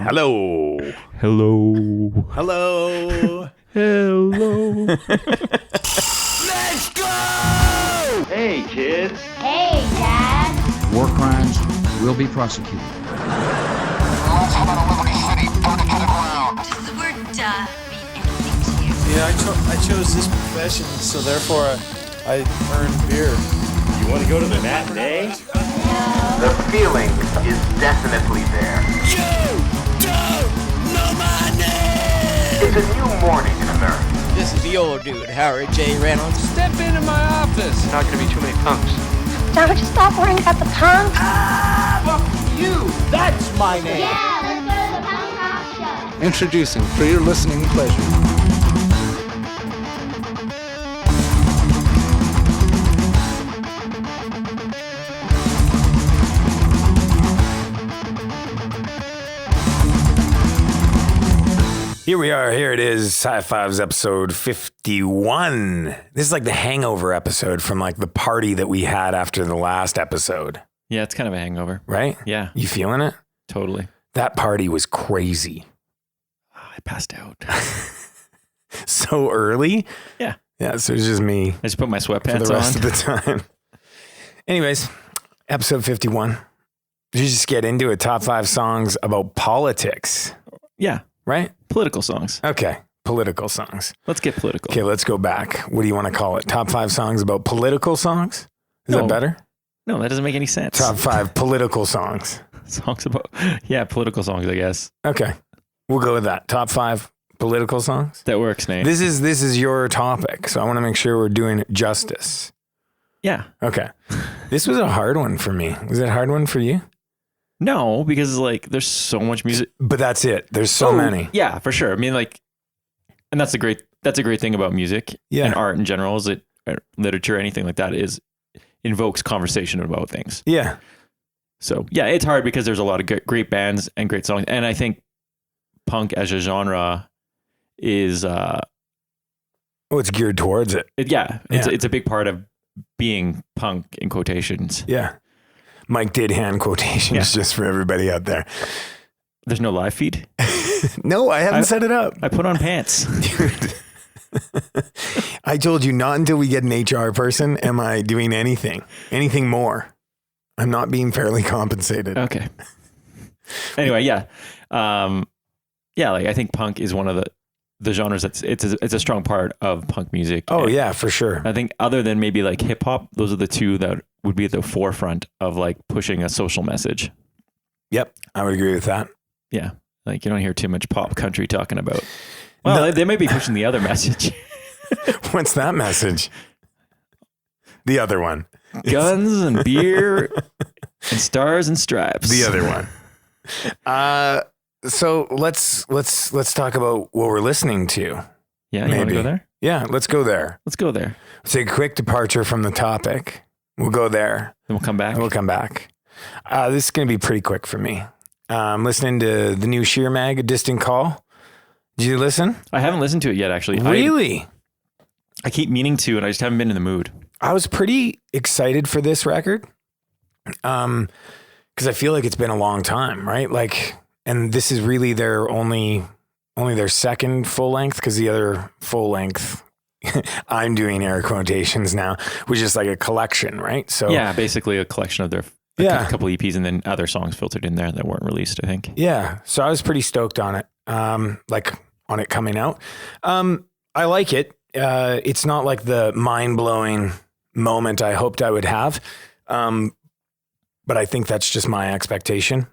Hello. Hello. Hello. Hello. Let's go! Hey, kids. Hey, Dad. War crimes will be prosecuted. Let's head out of Liberty City. Burn it to the ground. Does the word mean anything to you? Yeah, I chose this profession, so therefore I earned beer. You want to go to the matinee? The feeling is definitely there. You don't know my name! It's a new morning in America. This is the old dude, Howard J. Reynolds. Step into my office. Not going to be too many punks. Don't you stop worrying about the punk? You. That's my name. Yeah, let's go to the punk rock show. Introducing, for your listening pleasure, Here we are. Here it is. High Fives episode 51. This is like the hangover episode from like the party that we had after the last episode, Yeah, it's kind of a hangover. right? Yeah, You feeling it? totally. That party was crazy. I passed out. So early. Yeah. Yeah. So it's just me I just put my for sweatpants the rest on. of the time. Anyways, episode 51. You just get into it. Top 5 songs about politics, Yeah, right? political songs. Okay. Political songs. Let's get political. Okay, let's go back. What do you want to call it? Top 5 songs about political songs? Is No. that better? No, that doesn't make any sense. Top 5 political songs. Songs about, political songs, I guess. Okay. We'll go with that. Top 5 political songs. That works, Nate. This is your topic, so I want to make sure we're doing it justice. Yeah. Okay. This was a hard one for me. Was it a hard one for you? No, because like there's so much music. But that's it. There's so many. Yeah, for sure. I mean, like, and that's a great thing about music Yeah. and art in general. Is it literature, anything like that is invokes conversation about things. Yeah. So yeah, it's hard because there's a lot of great bands and great songs, and I think punk as a genre is Oh, it's geared towards it. it's a big part of being punk in quotations. Yeah. Mike did hand quotations just for everybody out there. There's no live feed. No, I haven't set it up. I put on pants. Dude. I told you not until we get an HR person am I doing anything more. I'm not being fairly compensated. Okay. Anyway, yeah. Like I think punk is one of the genres it's a strong part of punk music. Oh And yeah, for sure. I think other than maybe like hip hop, those are the two that would be at the forefront of like pushing a social message. Yep, I would agree with that. Yeah. Like you don't hear too much pop country talking about. Well, No. they may be pushing the other message. What's that message? The other one. Guns and beer and stars and stripes. The other one. So let's talk about what we're listening to. Yeah, you want to go there? Yeah, let's go there. Let's go there. Let's take a quick departure from the topic. We'll go there. Then we'll come back. And we'll come back. This is going to be pretty quick for me. I'm listening to the new Sheer Mag, A Distant Call. Did you listen? I haven't listened to it yet, actually. Really? I keep meaning to, and I just haven't been in the mood. I was pretty excited for this record. Because I feel like it's been a long time, right? Like, and this is really their only their second full length, because the other full length, I'm doing air quotations now, was just like a collection, right? So Yeah, basically a collection of their Yeah. a couple EPs and then other songs filtered in there that weren't released, I think. Yeah. So I was pretty stoked on it. Like on it coming out. I like it. It's not like the mind-blowing moment I hoped I would have. But I think that's just my expectation.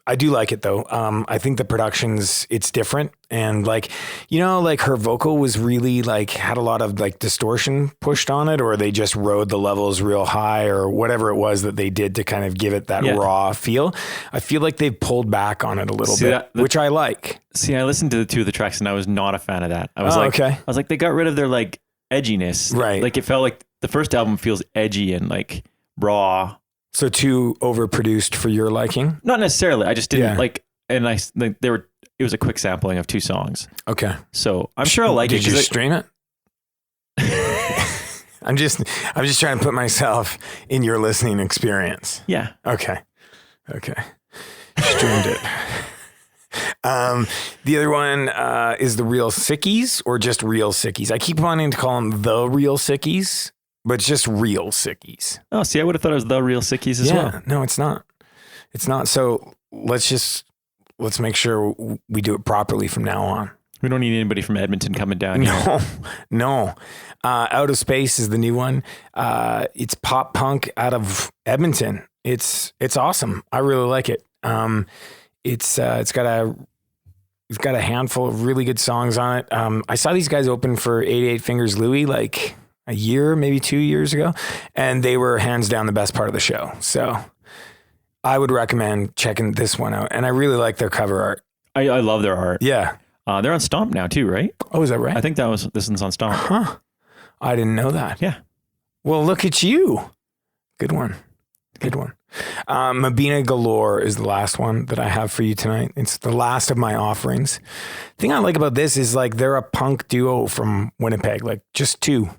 I do like it though. I think the it's different. And like, like her vocal was really like, had a lot of like distortion pushed on it, or they just rode the levels real high, or whatever it was that they did to kind of give it that raw feel. I feel like they've pulled back on it a little bit, which I like. See, I listened to the two of the tracks and I was not a fan of that. I was okay. I was like, they got rid of their like edginess. Right. Like it felt like the first album feels edgy and like raw. So too overproduced for your liking? Not necessarily. I just didn't Yeah. like, and it was a quick sampling of 2 songs. Okay. So I'm sure I'll like it. Did you 'cause stream it? I'm just trying to put myself in your listening experience. Yeah. Okay. Streamed it. The other one is the Real Sickies, or just Real Sickies. I keep wanting to call them the Real Sickies, but it's just Real Sickies. Oh, see, I would have thought it was the Real Sickies as well. No, it's not. It's not. So let's make sure we do it properly from now on. We don't need anybody from Edmonton coming down here. No. Out of Space is the new one. It's pop punk out of Edmonton. It's awesome. I really like it. It's got a handful of really good songs on it. I saw these guys open for 88 Fingers Louie like a year, maybe 2 years ago, and they were hands down the best part of the show. So I would recommend checking this one out. And I really like their cover art. I love their art. Yeah. They're on Stomp now too, right? Oh, is that right? I think this one's on Stomp. Huh. I didn't know that. Yeah. Well, look at you. Good one. Good one. Mabina Galore is the last one that I have for you tonight. It's the last of my offerings. The thing I like about this is like they're a punk duo from Winnipeg, like just two,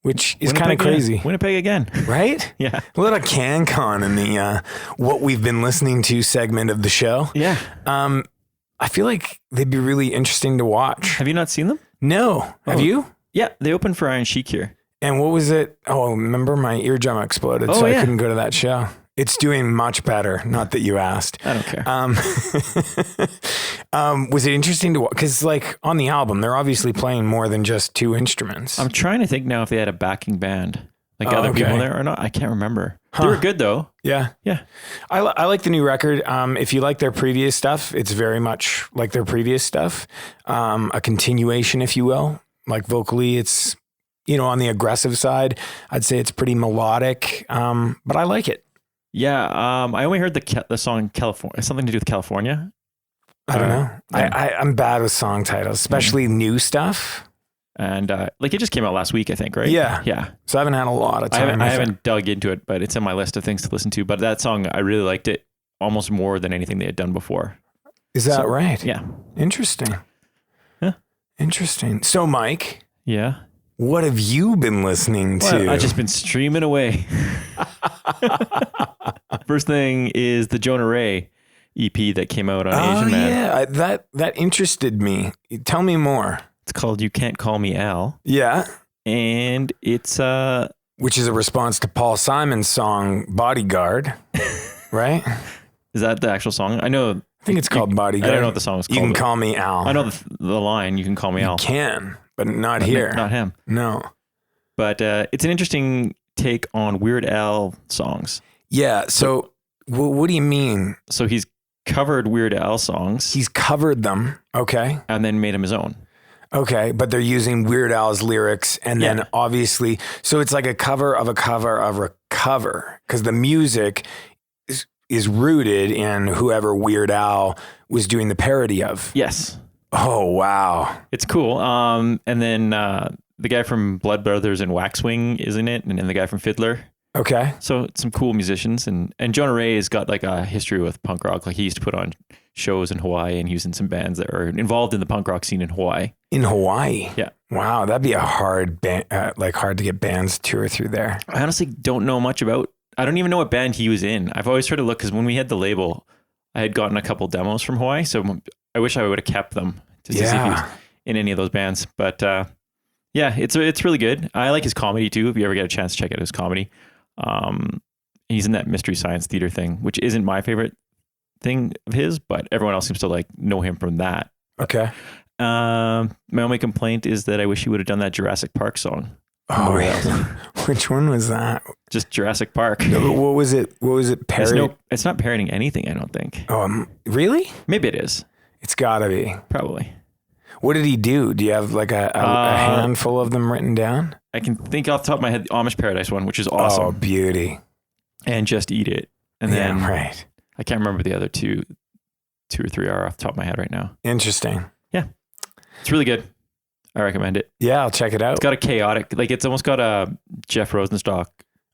which is kind of crazy. Yeah. Winnipeg again. Right? Yeah. A little CanCon in the what we've been listening to segment of the show. Yeah. I feel like they'd be really interesting to watch. Have you not seen them? No. Have you? Yeah, they opened for Iron Chic here. And what was it? Oh, remember my eardrum exploded, so I couldn't go to that show. It's doing much better. Not that you asked. I don't care. Was it interesting to watch? Because like on the album, they're obviously playing more than just two instruments. I'm trying to think now if they had a backing band, like other people there or not. I can't remember. Huh. They were good though. Yeah. Yeah. I like the new record. If you like their previous stuff, it's very much like their previous stuff. A continuation, if you will. Like vocally, it's, on the aggressive side. I'd say it's pretty melodic, but I like it. Yeah. I only heard the song California, something to do with California. I don't know. I'm bad with song titles, especially new stuff. And like it just came out last week, I think, right? Yeah. Yeah. So I haven't had a lot of time. I haven't dug into it, but it's in my list of things to listen to. But that song, I really liked it almost more than anything they had done before. Is that right? Yeah. Interesting. Yeah. Interesting. So, Mike. Yeah. What have you been listening to? I've just been streaming away. First thing is the Jonah Ray EP that came out on Asian Man. Yeah, that interested me. Tell me more. It's called You Can't Call Me Al. Yeah. And it's which is a response to Paul Simon's song Bodyguard, right? Is that the actual song? I think it's called Bodyguard. I don't know what the song is called. You can call me Al. I know the line, you can call me Al. You can, but not here. Not him. No. But it's an interesting take on Weird Al songs. Yeah. So what do you mean? So he's covered Weird Al songs. He's covered them. Okay. And then made them his own. Okay. But they're using Weird Al's lyrics. And then obviously, so it's like a cover of a cover of a cover, because the music is rooted in whoever Weird Al was doing the parody of. Yes. Oh, wow. It's cool. And then the guy from Blood Brothers and Waxwing is in it, and then the guy from Fiddler. Okay. So some cool musicians. And Jonah Ray has got like a history with punk rock. Like he used to put on shows in Hawaii, and he was in some bands that are involved in the punk rock scene in Hawaii. In Hawaii? Yeah. Wow. That'd be a hard band, hard to get bands to tour through there. I honestly don't know much about, I don't even know what band he was in. I've always tried to look, because when we had the label, I had gotten a couple demos from Hawaii. So I wish I would have kept them just to see if he was in any of those bands. But yeah, it's really good. I like his comedy too. If you ever get a chance to check out his comedy. He's in that Mystery Science Theater thing, which isn't my favorite thing of his, but everyone else seems to like know him from that. Okay. My only complaint is that I wish he would have done that Jurassic Park song. Oh, which one was that? Just Jurassic Park. What was it? What was it? It's not parroting anything, I don't think. Really? Maybe it is. It's gotta be. Probably. What did he do? Do you have like a handful of them written down? I can think off the top of my head, the Amish Paradise one, which is awesome. Oh, beauty. And Just Eat It. And then right. I can't remember the other two or three are off the top of my head right now. Interesting. Yeah. It's really good. I recommend it. Yeah, I'll check it out. It's got a chaotic, like it's almost got a Jeff Rosenstock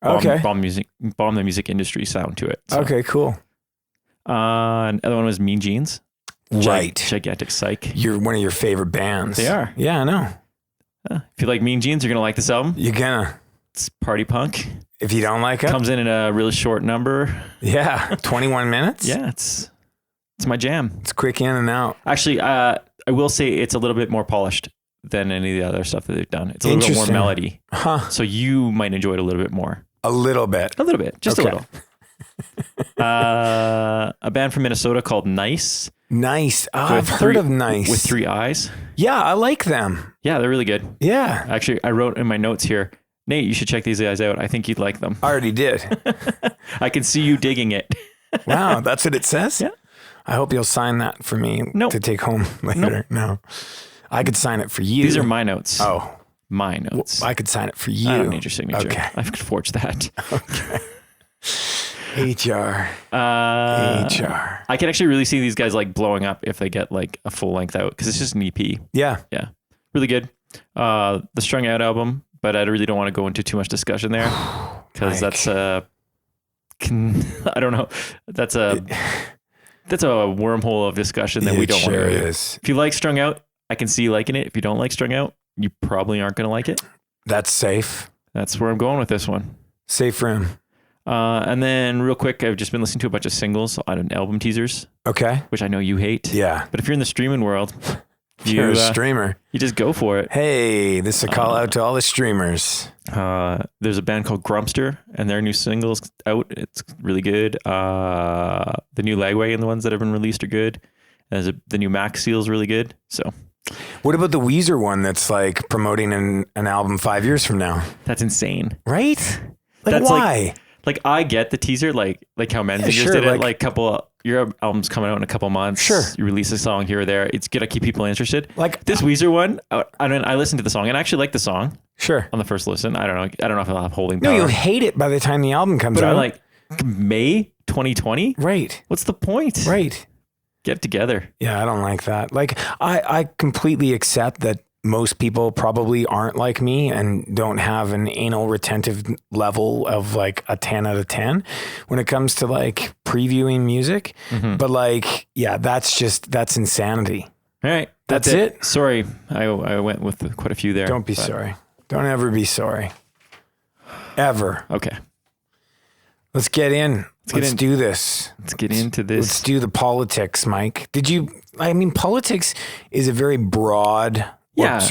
bomb the music industry sound to it. So. Okay, cool. Another one was Mean Jeans. Right. Gigantic Psych. You're one of your favorite bands. They are. Yeah, I know. If you like Mean Jeans, you're going to like this album. You're gonna. It's party punk. If you don't like it. Comes in a really short number. Yeah. 21 minutes? Yeah, it's It's my jam. It's quick in and out. Actually, I will say it's a little bit more polished than any of the other stuff that they've done. It's a little bit more melody. Huh. So you might enjoy it a little bit more. A little bit. A little bit. Just Okay. a little. A band from Minnesota called Nice. Nice. Oh, I've heard of Nice. With 3 eyes. Yeah, I like them. Yeah, they're really good. Yeah. Actually, I wrote in my notes here, Nate, you should check these guys out. I think you'd like them. I already did. I can see you digging it. Wow, that's what it says? Yeah. I hope you'll sign that for me Nope. to take home later. No. I could sign it for you. These are my notes. Oh. My notes. I could sign it for you. I don't need your signature. Okay. I could forge that. HR. I can actually really see these guys like blowing up if they get like a full length out because it's just an EP. Yeah. Yeah. Really good. The Strung Out album, but I really don't want to go into too much discussion there because that's I don't know. That's a wormhole of discussion that we don't want to do. If you like Strung Out, I can see you liking it. If you don't like Strung Out, you probably aren't going to like it. That's safe. That's where I'm going with this one. Safe room. And then real quick, I've just been listening to a bunch of singles on album teasers. Okay. Which I know you hate. Yeah. But if you're in the streaming world, you're a streamer. You just go for it. Hey, this is a call out to all the streamers. There's a band called Grumpster and their new single's out. It's really good. The new Lagwagon, the ones that have been released are good. The new Max Seal's really good. So what about the Weezer one that's like promoting an album 5 years from now? That's insane. Right? Like, That's why? Like I get the teaser, like how Menzies sure, did it, like your album's coming out in a couple months. Sure. You release a song here or there. It's gonna keep people interested. Like this Weezer one, I listened to the song and I actually like the song. Sure. On the first listen. I don't know if I'll have holding No, power. you'll hate it by the time the album comes but out. I'm like, May 2020? Right. What's the point? Right. Get together. Yeah, I don't like that. Like I completely accept that most people probably aren't like me and don't have an anal retentive level of like a 10 out of 10 when it comes to like previewing music. Mm-hmm. But like, yeah, that's insanity. All right. That's it. Sorry. I went with quite a few there. Don't be sorry. Don't ever be sorry. Ever. Okay. Let's get in. Let's do this. Let's get into this. Let's do the politics, Mike. Politics is a very broad... Yeah.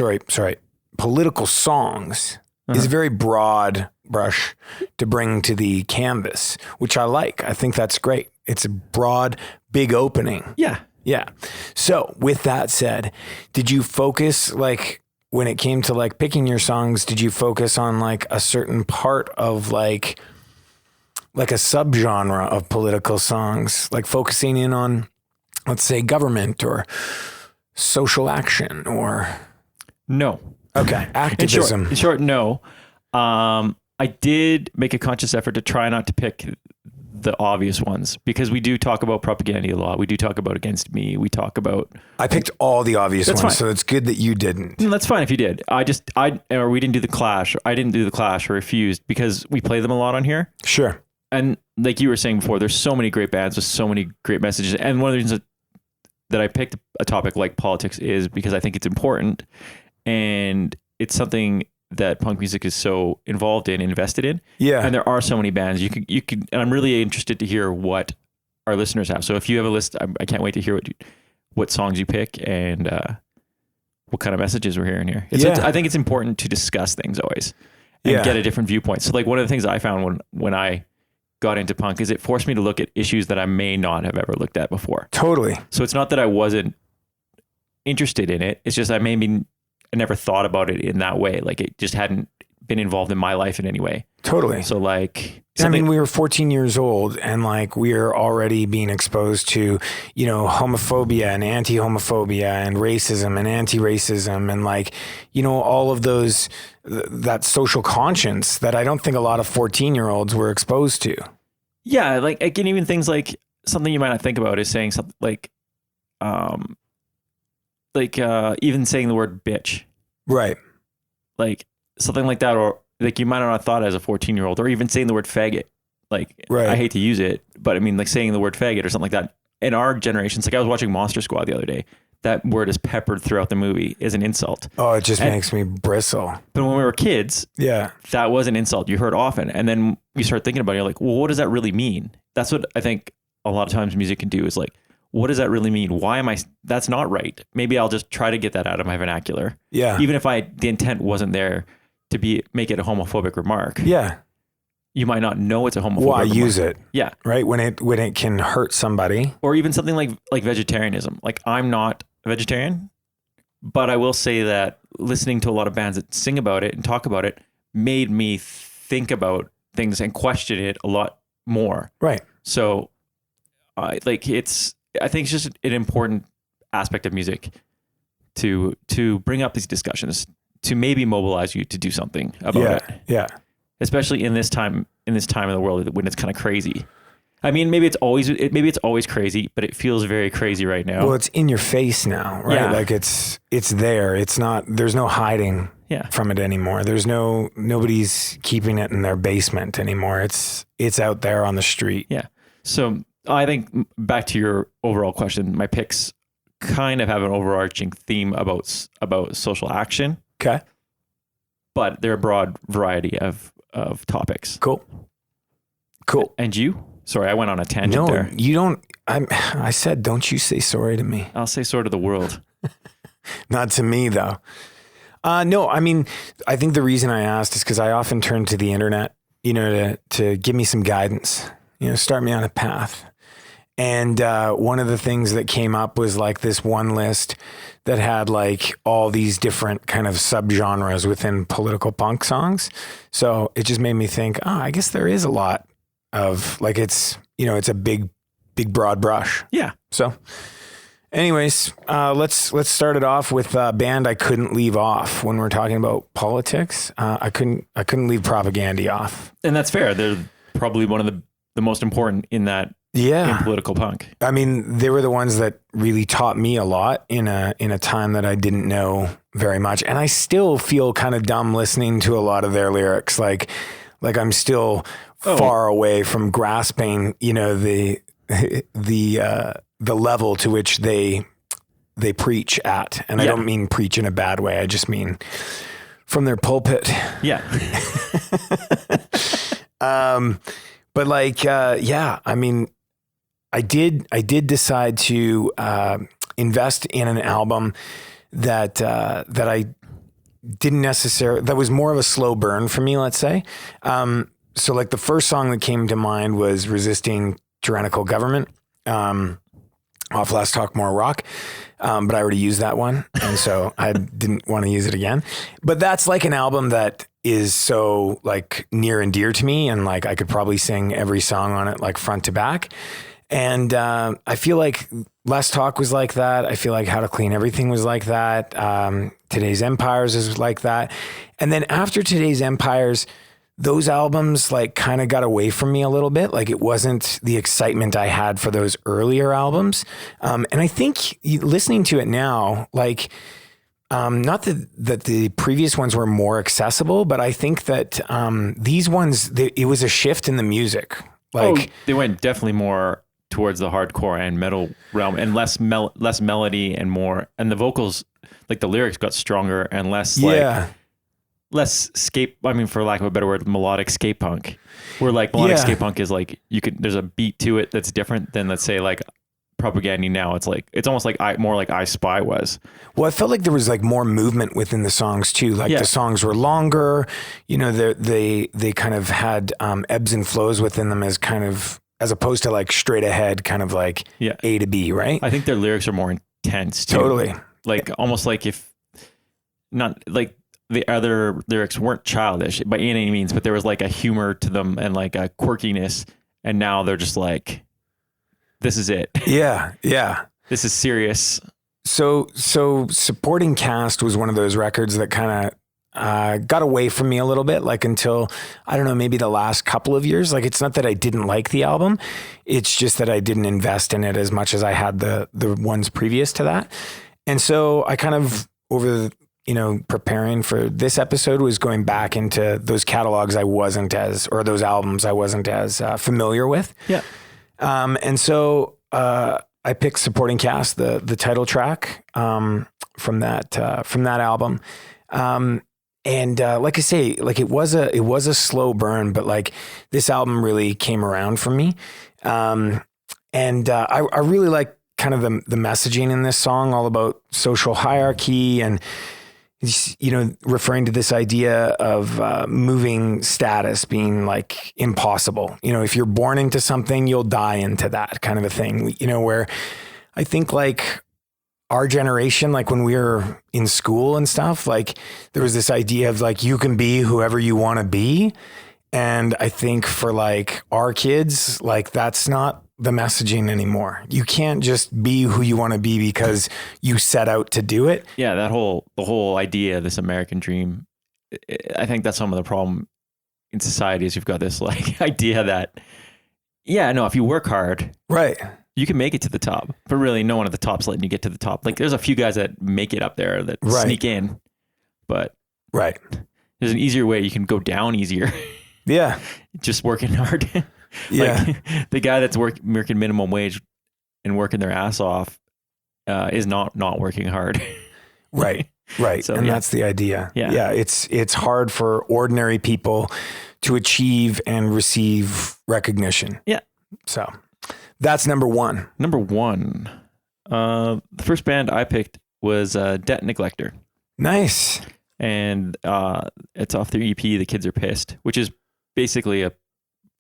Political songs is a very broad brush to bring to the canvas, which I like. I think that's great. It's a broad, big opening. Yeah. Yeah. So with that said, did you focus like when it came to like picking your songs, did you focus on like a certain part of like a subgenre of political songs, like focusing in on, let's say, government or social action or... No. Okay. Activism. In short, no. I did make a conscious effort to try not to pick the obvious ones because we do talk about propaganda a lot. We do talk about Against Me. We talk about... I picked all the obvious ones, fine. so it's good that you didn't. That's fine if you did. Or we didn't do The Clash. Or I didn't do The Clash or Refused because we play them a lot on here. Sure. And like you were saying before, there's so many great bands with so many great messages. And one of the reasons that I picked a topic like politics is because I think it's important. And it's something that punk music is so involved in, invested in. Yeah. And there are so many bands. You could, and I'm really interested to hear what our listeners have. So if you have a list, I can't wait to hear what songs you pick and what kind of messages we're hearing here. I think it's important to discuss things always and get a different viewpoint. So like one of the things I found when I got into punk is it forced me to look at issues that I may not have ever looked at before. Totally. So it's not that I wasn't interested in it. It's just I never thought about it in that way. Like it just hadn't been involved in my life in any way. Totally. So like, we were 14 years old and like we are already being exposed to, homophobia and anti-homophobia and racism and anti-racism and like, all of those, that social conscience that I don't think a lot of 14-year-olds were exposed to. Yeah. Like again, even things like something you might not think about is saying something like, even saying the word bitch. Right. Like something like that, or like you might not have thought as a 14-year-old, or even saying the word faggot. Like, right. I hate to use it, but I mean, like saying the word faggot or something like that. In our generations, like I was watching Monster Squad the other day, that word is peppered throughout the movie as an insult. Oh, it just makes me bristle. But when we were kids, that was an insult you heard often. And then you start thinking about it, you're like, well, what does that really mean? That's what I think a lot of times music can do is like, what does that really mean? Why am I, that's not right. Maybe I'll just try to get that out of my vernacular. Yeah. Even if the intent wasn't there to make it a homophobic remark. Yeah. You might not know it's a homophobic Why remark. use it? Yeah. Right. When it can hurt somebody. Or even something like vegetarianism. Like, I'm not a vegetarian, but I will say that listening to a lot of bands that sing about it and talk about it made me think about things and question it a lot more. Right. So I think it's just an important aspect of music to bring up these discussions, to maybe mobilize you to do something about it. Yeah. Especially in this time in the world when it's kind of crazy. I mean, maybe it's always crazy, but it feels very crazy right now. Well, it's in your face now, right? Yeah. Like it's there. It's not, there's no hiding from it anymore. There's nobody's keeping it in their basement anymore. It's out there on the street. Yeah. So I think back to your overall question, my picks kind of have an overarching theme about social action. Okay. But they're a broad variety of topics. Cool. And you? Sorry, I went on a tangent there. No, you don't. I said, don't you say sorry to me. I'll say sorry to the world. Not to me, though. No, I mean, I think the reason I asked is because I often turn to the internet, to give me some guidance, start me on a path. And one of the things that came up was like this one list that had like all these different kind of subgenres within political punk songs. So it just made me think, I guess there is a lot of like, it's a big broad brush. Yeah. So anyways, let's start it off with a band I couldn't leave off when we're talking about politics. I couldn't leave Propaganda off. And that's fair. They're probably one of the most important in that. Yeah. In political punk. I mean, they were the ones that really taught me a lot in a time that I didn't know very much. And I still feel kind of dumb listening to a lot of their lyrics. Like I'm still far away from grasping, the level to which they preach at. And I don't mean preach in a bad way. I just mean from their pulpit. Yeah. But like, I mean, I did decide to invest in an album that I didn't necessarily, that was more of a slow burn for me, let's say. So like the first song that came to mind was Resisting Tyrannical Government, off Less Talk More Rock. But I already used that one. And so I didn't want to use it again. But that's like an album that is so like near and dear to me. And like, I could probably sing every song on it, like front to back. And I feel like Less Talk was like that. I feel like How to Clean Everything was like that. Today's Empires is like that. And then after Today's Empires, those albums like kind of got away from me a little bit. Like it wasn't the excitement I had for those earlier albums. And I think listening to it now, like, not that the previous ones were more accessible, but I think that these ones, it was a shift in the music. Like they went definitely more towards the hardcore and metal realm, and less melody and more, and the vocals, like the lyrics got stronger and less less for lack of a better word, melodic skate punk. Where like melodic skate punk is like there's a beat to it that's different than, let's say, like Propaganda now. It's almost like more like I Spy was. Well, I felt like there was like more movement within the songs too. Like the songs were longer, they kind of had ebbs and flows within them as opposed to like straight ahead, kind of like A to B, right? I think their lyrics are more intense too. Totally. Like almost like if not like the other lyrics weren't childish by any means, but there was like a humor to them and like a quirkiness. And now they're just like, this is it. Yeah. This is serious. So Supporting Cast was one of those records that kind of got away from me a little bit, like until, I don't know, maybe the last couple of years. Like, it's not that I didn't like the album. It's just that I didn't invest in it as much as I had the ones previous to that. And so I kind of, over preparing for this episode, was going back into those catalogs those albums I wasn't as familiar with. Yeah. And so I picked Supporting Cast, the title track from that album. And like I say, like it was a slow burn, but like this album really came around for me. And I really like kind of the messaging in this song, all about social hierarchy and, you know, referring to this idea of moving status being like impossible. You know, if you're born into something, you'll die into that kind of a thing, you know, where I think like our generation, like when we were in school and stuff, like there was this idea of like, you can be whoever you want to be. And I think for like our kids, like that's not the messaging anymore. You can't just be who you want to be because you set out to do it. Yeah, the whole idea, this American dream, I think that's some of the problem in society is you've got this like idea that, yeah, no, if you work hard, right, you can make it to the top, but really no one at the top's letting you get to the top. Like there's a few guys that make it up there that sneak in, but right, there's an easier way. You can go down easier. Yeah. Just working hard. Yeah. Like the guy that's working minimum wage and working their ass off is not working hard. Right. Right. So, and that's the idea. Yeah. Yeah. It's hard for ordinary people to achieve and receive recognition. Yeah. So that's number one. Number one. The first band I picked was Debt Neglector. Nice. And it's off their EP, The Kids Are Pissed, which is basically a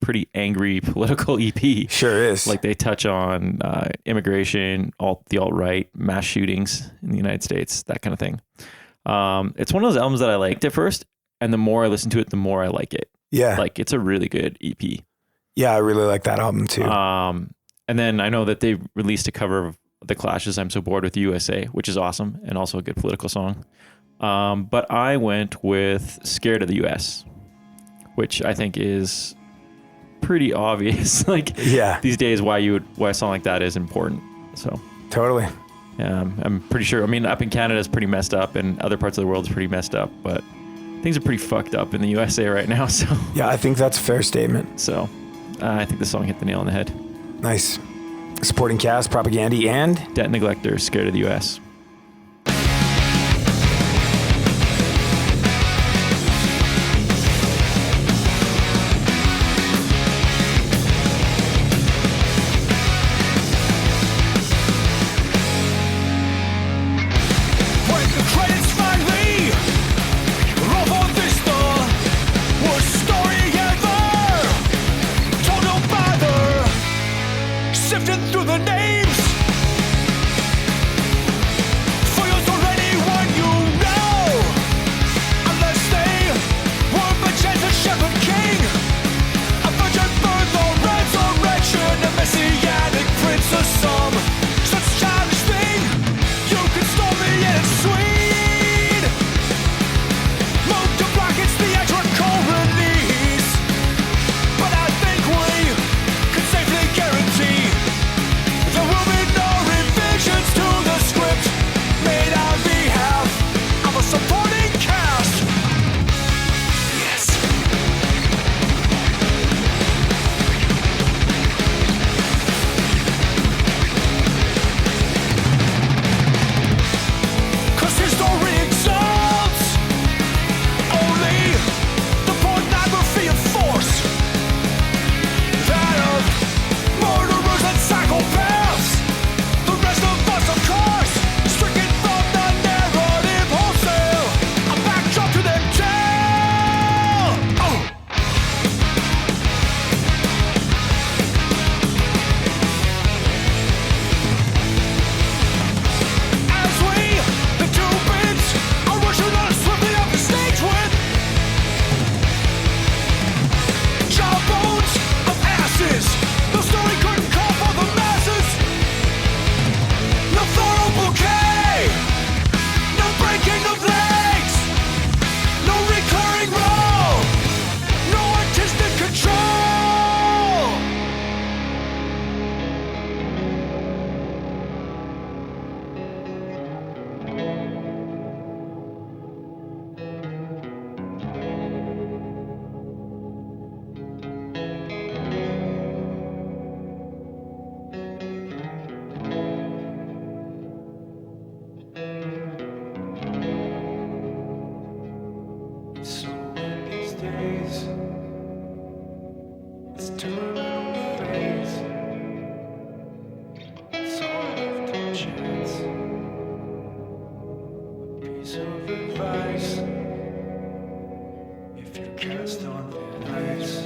pretty angry political EP. Sure is. Like they touch on immigration, the alt-right, mass shootings in the United States, that kind of thing. It's one of those albums that I liked at first, and the more I listen to it, the more I like it. Yeah. Like it's a really good EP. Yeah, I really like that album too. And then I know that they released a cover of The Clash's I'm So Bored with USA, which is awesome and also a good political song. But I went with Scared of the US, which I think is pretty obvious. Like these days, why a song like that is important. So totally. I'm pretty sure. I mean, up in Canada is pretty messed up, and other parts of the world is pretty messed up. But things are pretty fucked up in the USA right now. So yeah, I think that's a fair statement. So I think the song hit the nail on the head. Nice. Supporting cast, Propagandhi, and Debt Neglector, Scared of the US. Sifting through the names piece of advice. If you're cast on thin ice,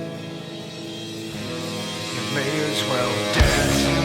you may as well dance.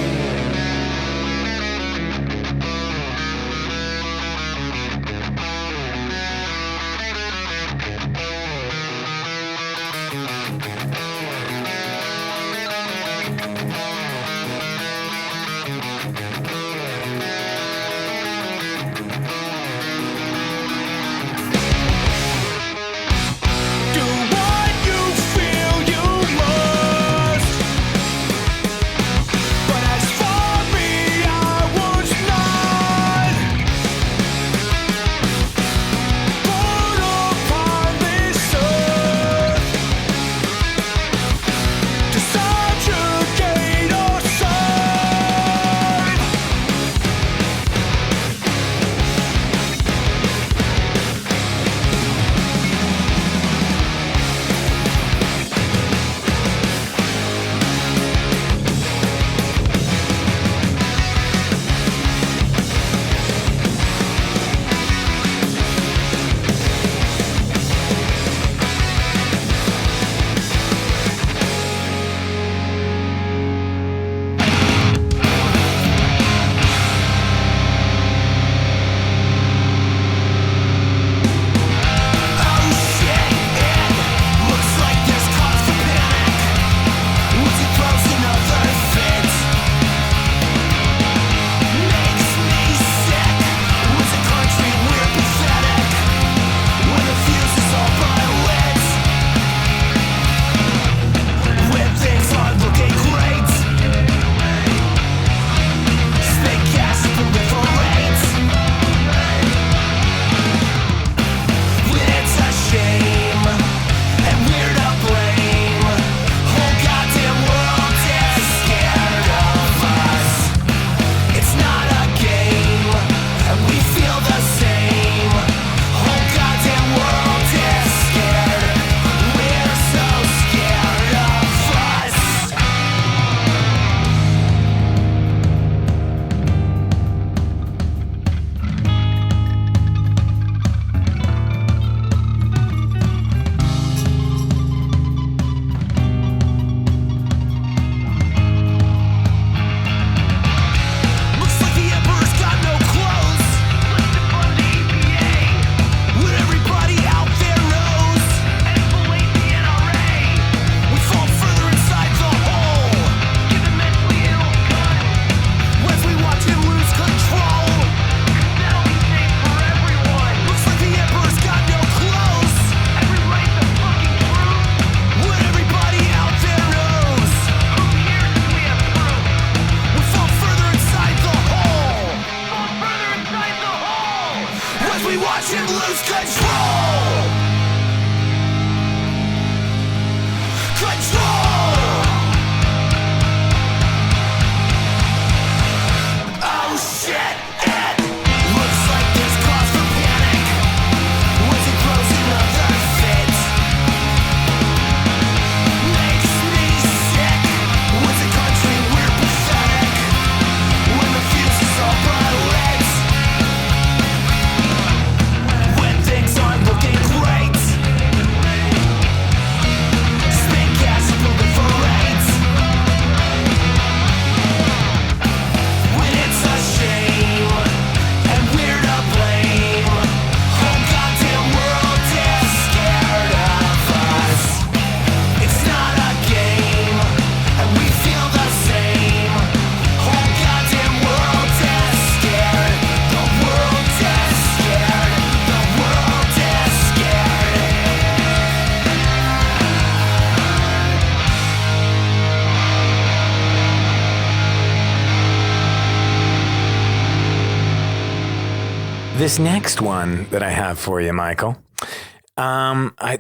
This next one that I have for you, Michael,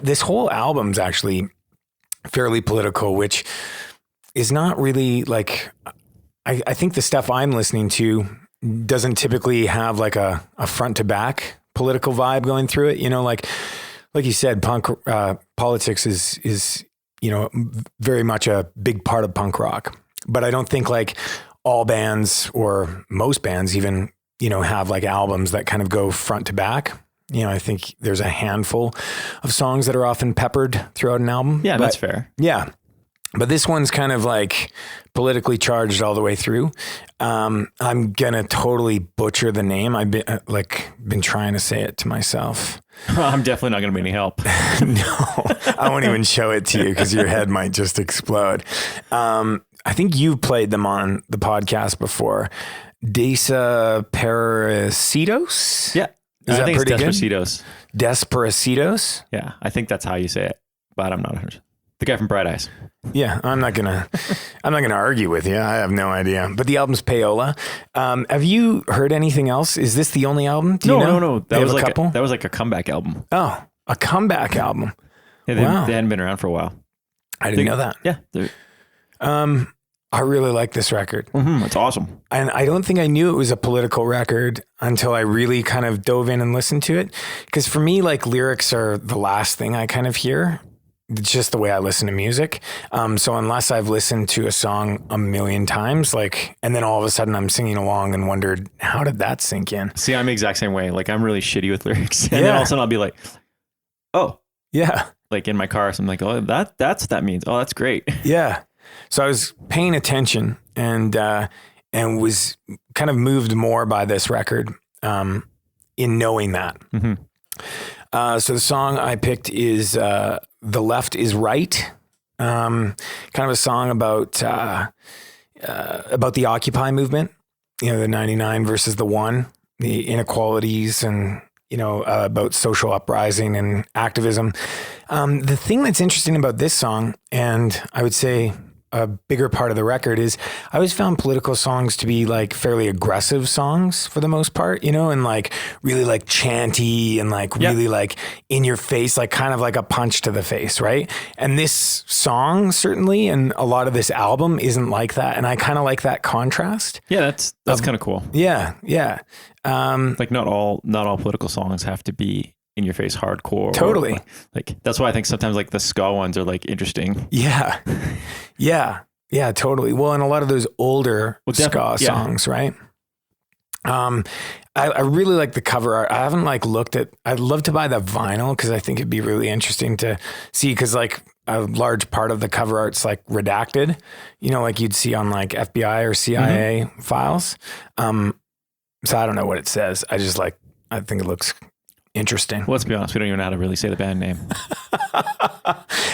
this whole album's actually fairly political, which is not really like, I think the stuff I'm listening to doesn't typically have like a front to back political vibe going through it. You know, like you said, punk politics is, you know, very much a big part of punk rock, but I don't think like all bands or most bands even, you know, have like albums that kind of go front to back I think there's a handful of songs that are often peppered throughout an album. Yeah, that's fair. Yeah. But this one's kind of like politically charged all the way through. I'm going to totally butcher the name. I've been trying to say it to myself. I'm definitely not going to be any help. No, I won't even show it to you because your head might just explode. I think you've played them on the podcast before. Desaparecidos? Yeah. Is I that think pretty it's good? Desperacidos. Desperacidos? Yeah, I think that's how you say it, but I'm not 100%. The guy from Bright Eyes. Yeah, I'm not gonna argue with you. I have no idea. But the album's Payola. Have you heard anything else? Is this the only album? Do you know? No. They have a couple? That was like a comeback album. Oh, a comeback album. Yeah, they hadn't been around for a while. I didn't know that. Yeah. I really like this record. It's awesome. And I don't think I knew it was a political record until I really kind of dove in and listened to it. Because for me, like, lyrics are the last thing I kind of hear. It's just the way I listen to music. So unless I've listened to a song a million times, and then all of a sudden I'm singing along and wondered, how did that sink in? See, I'm the exact same way. Like, I'm really shitty with lyrics. And then all of a sudden I'll be like, oh. Yeah. Like in my car. So I'm like, oh, that's what that means. Oh, that's great. Yeah. So I was paying attention and was kind of moved more by this record in knowing that. Mm-hmm. So the song I picked is The Left Is Right, kind of a song about the Occupy movement, the 99 versus the 1, the inequalities and, about social uprising and activism. The thing that's interesting about this song, and I would say a bigger part of the record, is I always found political songs to be like fairly aggressive songs for the most part, and like really like chanty and like really like in your face, like kind of like a punch to the face. Right. And this song certainly, and a lot of this album isn't like that. And I kind of like that contrast. Yeah. That's kind of cool. Yeah. Yeah. Like not all political songs have to be in your face hardcore. Totally. Like that's why I think sometimes like the ska ones are like interesting. Yeah. Yeah. Yeah, totally. Well, and a lot of those older ska songs, right? I really like the cover art. I haven't looked at, I'd love to buy the vinyl because I think it'd be really interesting to see, because like a large part of the cover art's like redacted, like you'd see on like FBI or CIA files. So I don't know what it says. I think it looks interesting. Well, let's be honest. We don't even know how to really say the band name.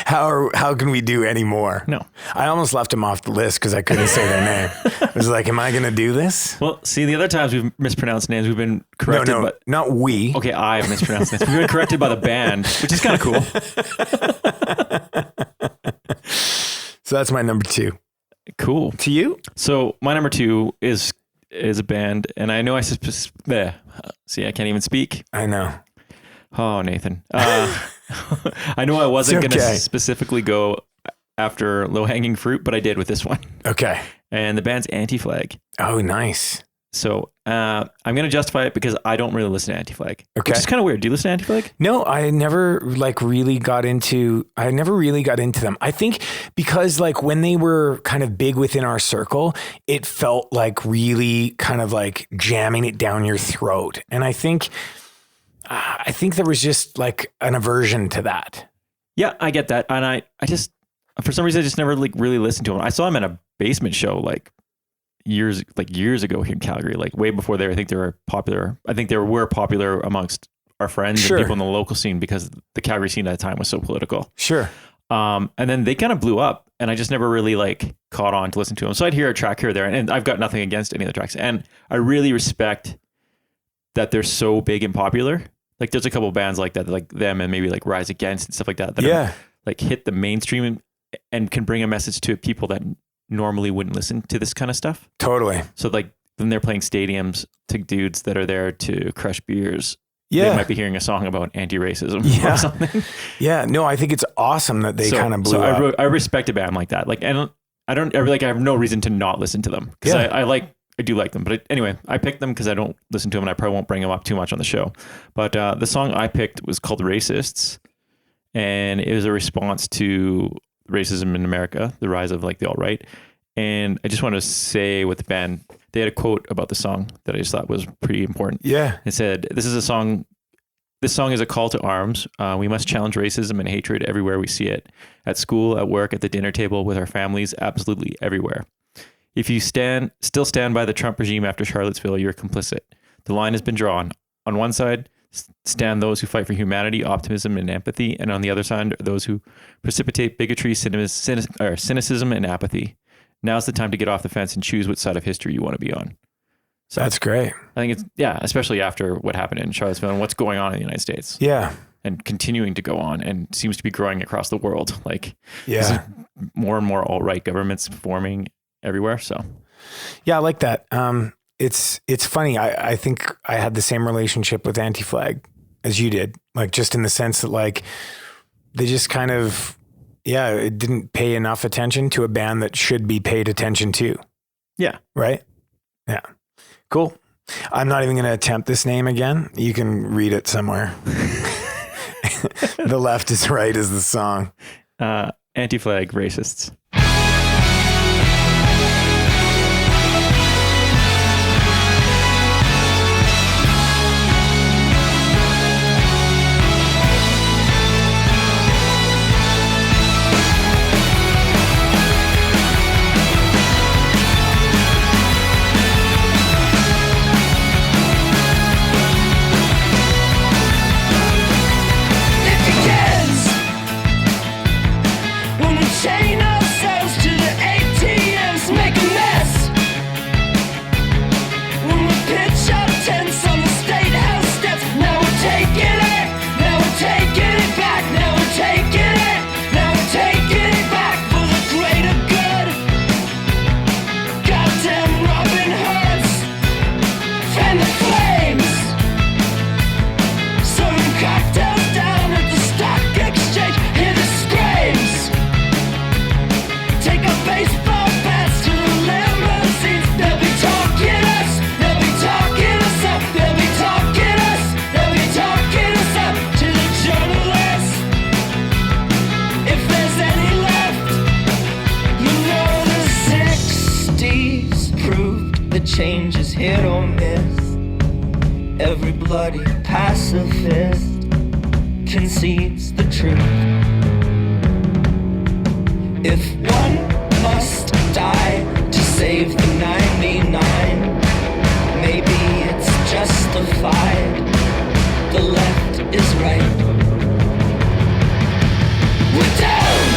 How can we do any more? No. I almost left them off the list because I couldn't say their name. I was like, am I going to do this? Well, see, the other times we've mispronounced names, we've been corrected. No, not we. Okay, I have mispronounced names. We've been corrected by the band, which is kind of cool. So that's my number 2. Cool. To you? So my number 2 is a band, and I know see, I can't even speak. I know. Oh, Nathan. I know I wasn't going to specifically go after Low Hanging Fruit, but I did with this one. Okay. And the band's Anti-Flag. Oh, nice. So I'm going to justify it because I don't really listen to Anti-Flag. Okay. Which is kind of weird. Do you listen to Anti-Flag? No, I never really got into them. I think because like when they were kind of big within our circle, it felt like really kind of like jamming it down your throat. And I think there was just like an aversion to that. Yeah, I get that. And I just, for some reason, I just never like really listened to them. I saw them at a Basement show like years ago here in Calgary, like way before I think they were popular. I think they were popular amongst our friends and people in the local scene because the Calgary scene at the time was so political. Sure. And then they kind of blew up and I just never really like caught on to listen to them. So I'd hear a track here or there, and I've got nothing against any of the tracks. And I really respect that they're so big and popular. Like there's a couple of bands like that, like them and maybe like Rise Against and stuff like that are, like hit the mainstream and can bring a message to people that normally wouldn't listen to this kind of stuff. Totally. So like then they're playing stadiums to dudes that are there to crush beers. Yeah. They might be hearing a song about anti-racism or something. Yeah. No, I think it's awesome that they kind of blew up. I respect a band like that. Like, and I have no reason to not listen to them because I do like them. But anyway, I picked them because I don't listen to them and I probably won't bring them up too much on the show. But the song I picked was called Racists. And it was a response to racism in America, the rise of like the alt-right. And I just want to say with the band, they had a quote about the song that I just thought was pretty important. Yeah. It said, this is a song This song is a call to arms. We must challenge racism and hatred everywhere we see it. At school, at work, at the dinner table, with our families, absolutely everywhere. If you still stand by the Trump regime after Charlottesville, you're complicit. The line has been drawn. On one side, stand those who fight for humanity, optimism, and empathy, and on the other side are those who precipitate bigotry, cynicism, and apathy. Now's the time to get off the fence and choose what side of history you want to be on. So That's great. I think it's, especially after what happened in Charlottesville and what's going on in the United States. Yeah. And continuing to go on and seems to be growing across the world. Like, more and more alt-right governments forming everywhere. So, yeah, I like that. It's funny. I think I had the same relationship with Anti-Flag as you did, like just in the sense that like they just kind of, it didn't pay enough attention to a band that should be paid attention to. Yeah. Right. Yeah. Cool. I'm not even going to attempt this name again. You can read it somewhere. The Left is Right is the song. Anti-Flag Racists. Chain ourselves to the ATMs, make a mess. When we pitch our tents on the State House steps, now we're taking it, now we're taking it back, now we're taking it, now we're taking it back for the greater good. Goddamn Robin Hoods, fan the flames, serving cocktails down at the stock exchange, hear the screams. Take our baseball bats to the limousines. They'll be talking us, they'll be talking us up, they'll be talking us, they'll be talking us up to the journalists. If there's any left, you know the 60s proved the change is hit or miss. Every bloody pacifist concedes the truth. If one must die to save the 99, maybe it's justified. The left is right. We don't!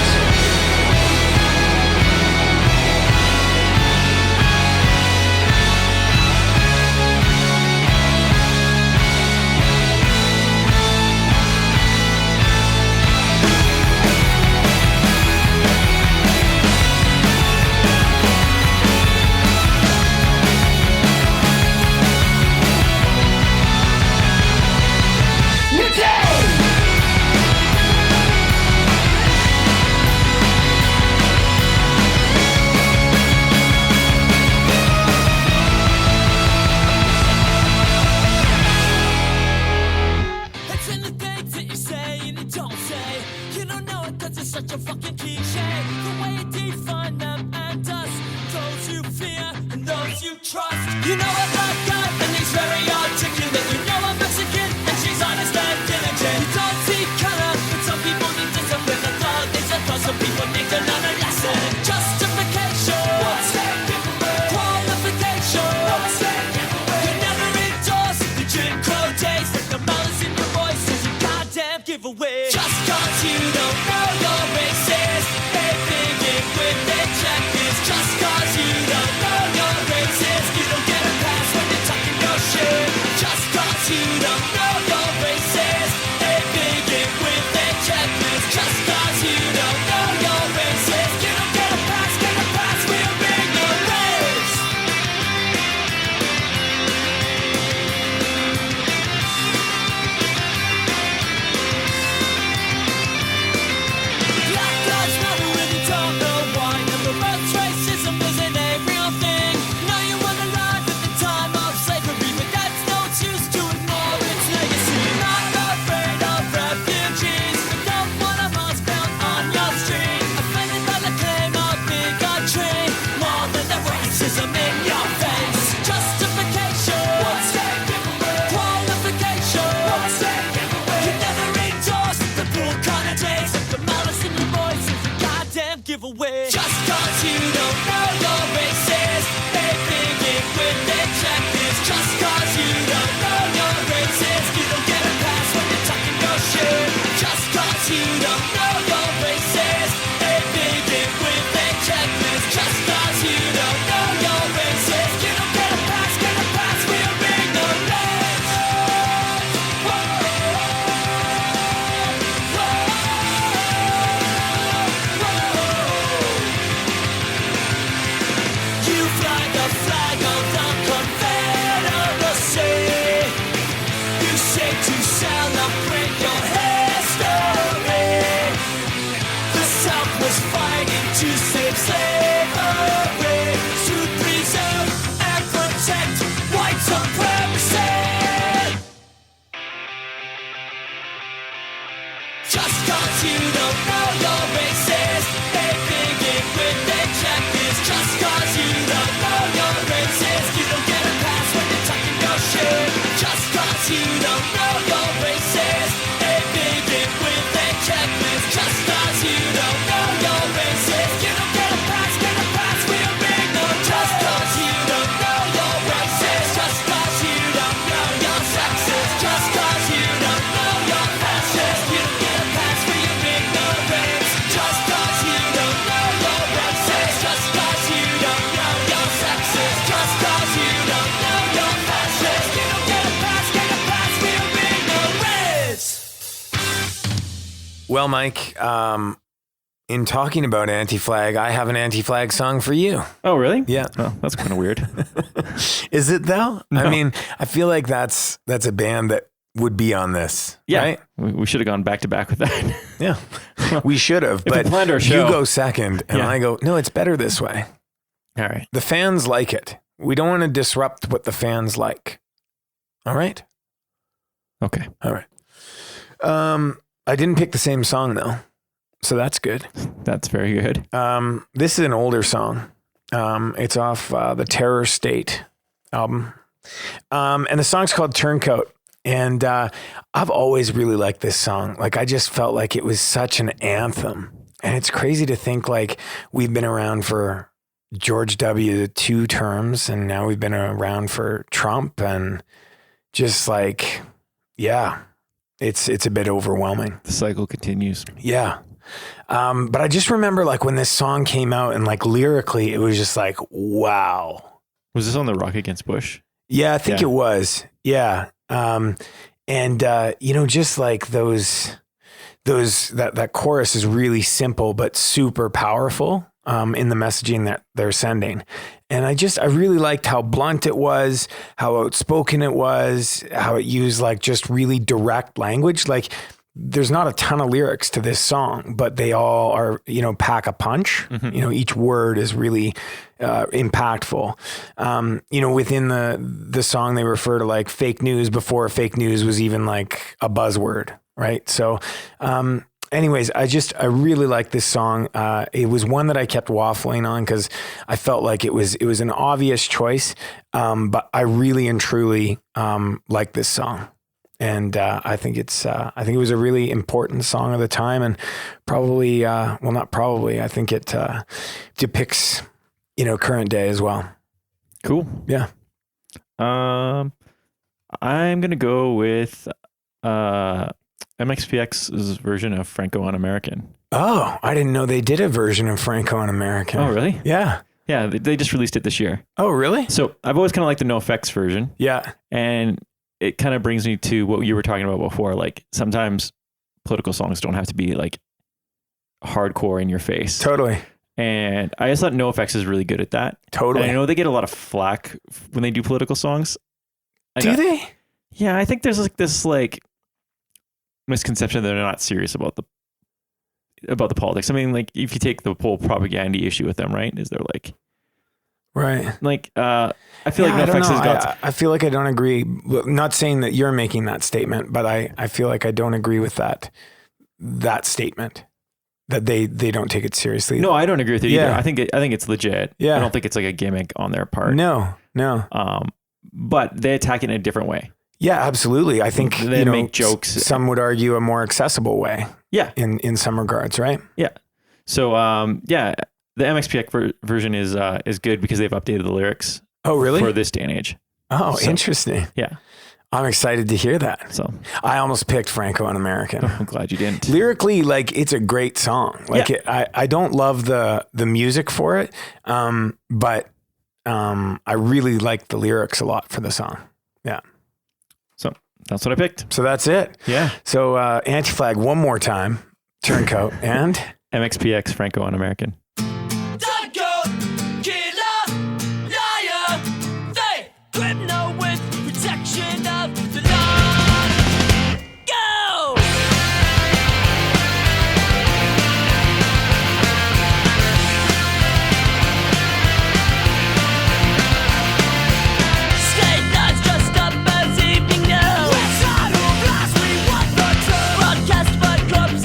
Just cause you don't know you're racist, they begin with a checklist. Just cause you don't know you're racist, you don't get a pass when you're talking your shit. Just cause you don't know you're racist, they begin with a checklist. Just cause you don't know you're racist, you don't get a pass for your ignorance. Just cause you don't know you're racist, just cause you don't know you're sexist, just cause you don't know you're fascist, you don't get a pass for your ignorance. Just cause you don't know you're racist, just cause you don't know you're sexist, just cause you don't know you're fascist, you don't get a pass for your ignorance. Well, Mike, in talking about Anti-Flag, I have an Anti-Flag song for you. Oh, really? Yeah. Oh, that's kind of weird. Is it though? No. I mean, I feel like that's a band that would be all this. Yeah. Right? We should have gone back to back with that. Yeah. We should have, we but planned our you show. go second and Yeah. I go, no, it's better this way. All right. The fans like it. We don't want to disrupt what the fans like. All right? Okay. All right. I didn't pick the same song though. So that's good. That's very good. This is an older song. It's off the Terror State album. And the song's called Turncoat. And I've always really liked this song. Like, I just felt like it was such an anthem. And it's crazy to think like we've been around for George W. 2 terms, and now we've been around for Trump, and just like, yeah, it's a bit overwhelming. The cycle continues. Yeah. But I just remember like when this song came out and like lyrically, it was just like, wow. Was this on the Rock Against Bush? Yeah, I think Yeah. it was. Yeah. Just like that chorus is really simple, but super powerful, in the messaging that they're sending. And I really liked how blunt it was, how outspoken it was, how it used like just really direct language. Like, there's not a ton of lyrics to this song, but they all are, pack a punch. Mm-hmm. Each word is really impactful. Within the song, they refer to like fake news before fake news was even like a buzzword, right? So, anyways, I really like this song. It was one that I kept waffling on because I felt like it was an obvious choice, but I really and truly like this song. And I think it was a really important song of the time, and probably, not probably, I think it depicts, current day as well. Cool. Yeah. I'm gonna go with MXPX's version of Franco on American. Oh, I didn't know they did a version of Franco on American. Oh, really? Yeah. Yeah, they just released it this year. Oh, really? So I've always kind of liked the NoFX version. Yeah. And it kind of brings me to what you were talking about before. Like, sometimes political songs don't have to be like hardcore in your face. Totally. And I just thought NoFX is really good at that. Totally. And I know they get a lot of flack when they do political songs. Do they? Yeah, I think there's like this like misconception that they're not serious about the politics. I mean, like, if you take the whole propaganda issue with them, right? Is there like, right? Like, I feel like NoFX has got. I feel like I don't agree. Not saying that you're making that statement, but I feel like I don't agree with that statement. That they don't take it seriously. No, I don't agree with it Yeah. either. I think it's legit. Yeah. I don't think it's like a gimmick on their part. No. But they attack it in a different way. Yeah, absolutely. I think They make jokes. Some would argue a more accessible way. Yeah. In some regards, right? Yeah. So the MXPX version is good because they've updated the lyrics. Oh, really? For this day and age. Oh, So- interesting. Yeah. I'm excited to hear that. So I almost picked Franco on American. I'm glad you didn't. Lyrically, like, it's a great song. Like, Yeah. I don't love the music for it, but I really like the lyrics a lot for the song. Yeah. So that's what I picked. So that's it. Yeah. So Anti-Flag one more time, Turncoat, and MXPX Franco on American. Turncoat, killer, liar, they criminal with protection of the law. Go! State lights dressed up as evening news. Broadcast by clubs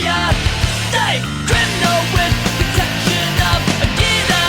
liar. They criminal with protection of a guitar.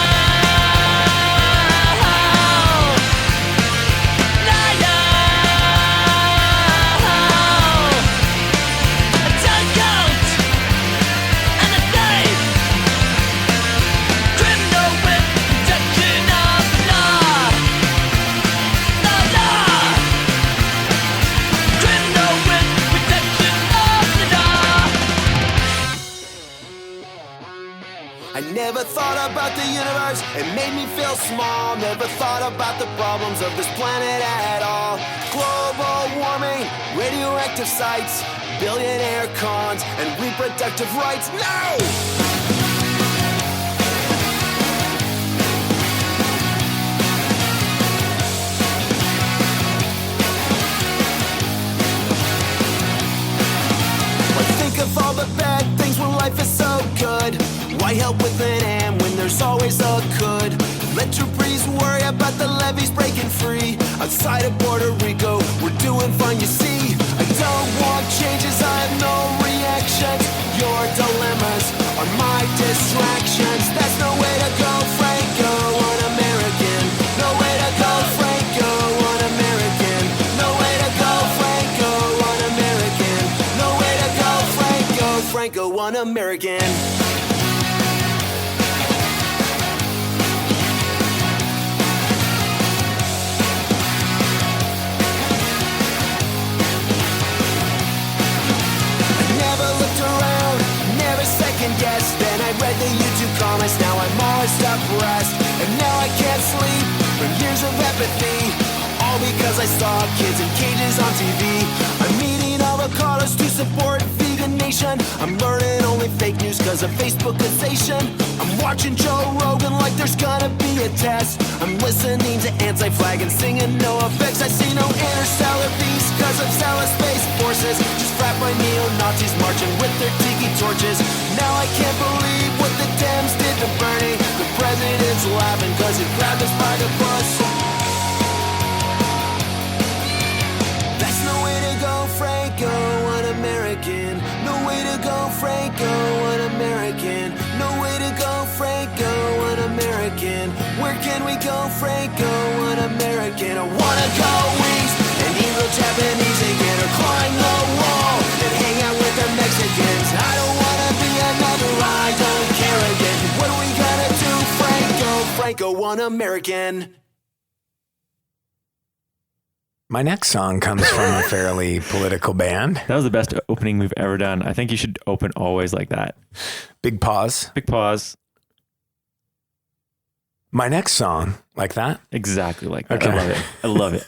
Never thought about the universe, it made me feel small. Never thought about the problems of this planet at all. Global warming, radioactive sites, billionaire cons, and reproductive rights. No! Of all the bad things when life is so good, why help with an and when there's always a could? Let your breeze worry about the levees breaking free. Outside of Puerto Rico, we're doing fine, you see. I don't want changes, I have no reactions. Your dilemmas are my distractions. That's no way to go, Franco, un-American. No way to go, Franco, un-American. No way to go, Franco, un-American. No way to go, Franco, un-American. Guess. Then I read the YouTube comments, now I'm always depressed. And now I can't sleep from years of apathy, all because I saw kids in cages on TV. I'm eating avocados to support vegan nation. I'm learning only fake news cause of Facebookization. I'm watching Joe Rogan like there's gonna be a test. I'm listening to Anti-Flag and singing no effects. I see no interstellar beast cause of zealous space forces. Just frat by neo-Nazis marching with their tiki torches. Now I can't believe what the Dems did to Bernie. The president's laughing cause he grabbed us by the bus. That's no way to go, Franco, un-American. No way to go, Franco, un-American. No way to go, Franco, un-American. Where can we go, Franco, un-American? I wanna go east and eat real Japanese again, or climb the wall and hang out with the Mexicans. I don't wanna be another I don't care again. What are we gonna do, Franco, un-American? My next song comes from a fairly political band. That was the best opening we've ever done. I think you should open always like that. Big pause. Big pause. My next song, like that? Exactly like that. Okay. I love it. I love it.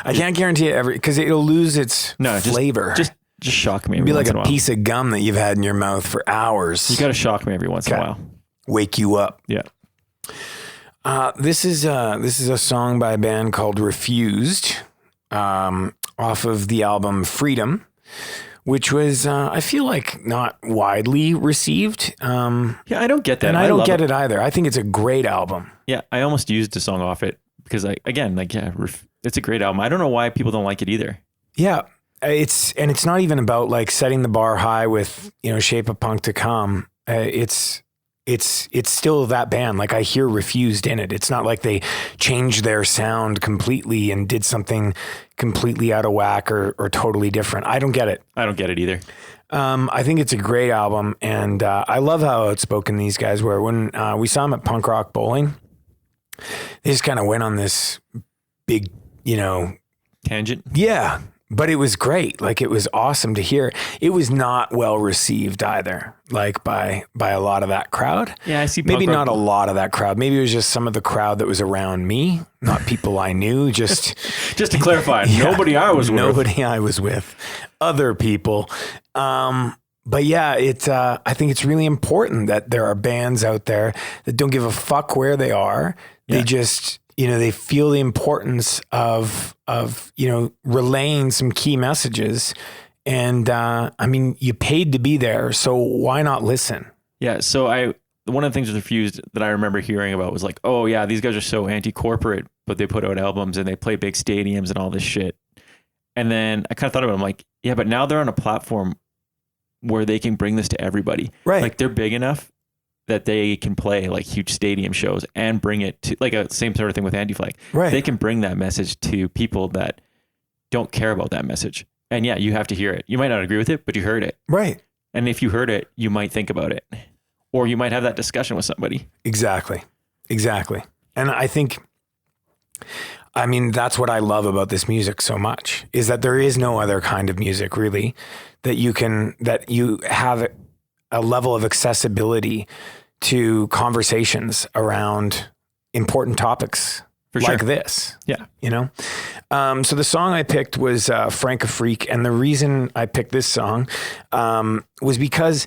I can't guarantee it because it'll lose its flavor. Just shock me. It'll be like a piece of gum that you've had in your mouth for hours. You got to shock me every once in a while. Wake you up. Yeah. This is a song by a band called Refused, off of the album Freedom, which was I feel like not widely received. Yeah, I don't get that, and I don't get it either. I think it's a great album. Yeah, I almost used a song off it because it's a great album. I don't know why people don't like it either. Yeah, it's not even about like setting the bar high with Shape of Punk to Come. It's still that band. Like I hear Refused in it. It's not like they changed their sound completely and did something completely out of whack or totally different. I don't get it. I don't get it either. I think it's a great album, and I love how outspoken these guys were. When we saw them at Punk Rock Bowling, they just kind of went on this big, tangent. Yeah. But it was great. Like it was awesome to hear. It was not well received either, like by a lot of that crowd. Yeah, I see. Maybe not a lot of that crowd. Maybe it was just some of the crowd that was around me, not people I knew. Just to clarify, nobody I was with. Other people. But yeah, I think it's really important that there are bands out there that don't give a fuck where they are. They just they feel the importance of relaying some key messages. And you paid to be there, so why not listen? Yeah. So one of the things with Refused that I remember hearing about was like, oh yeah, these guys are so anti-corporate, but they put out albums and they play big stadiums and all this shit. And then I kind of thought about it. I'm like, yeah, but now they're on a platform where they can bring this to everybody. Right. Like they're big enough that they can play like huge stadium shows and bring it to like a same sort of thing with Anti-Flag. Right. They can bring that message to people that don't care about that message. And yeah, you have to hear it. You might not agree with it, but you heard it. Right. And if you heard it, you might think about it, or you might have that discussion with somebody. Exactly. And I think, I mean, that's what I love about this music so much, is that there is no other kind of music really that you have a level of accessibility to conversations around important topics like this. Yeah. You know? So the song I picked was Frank a Freak. And the reason I picked this song was because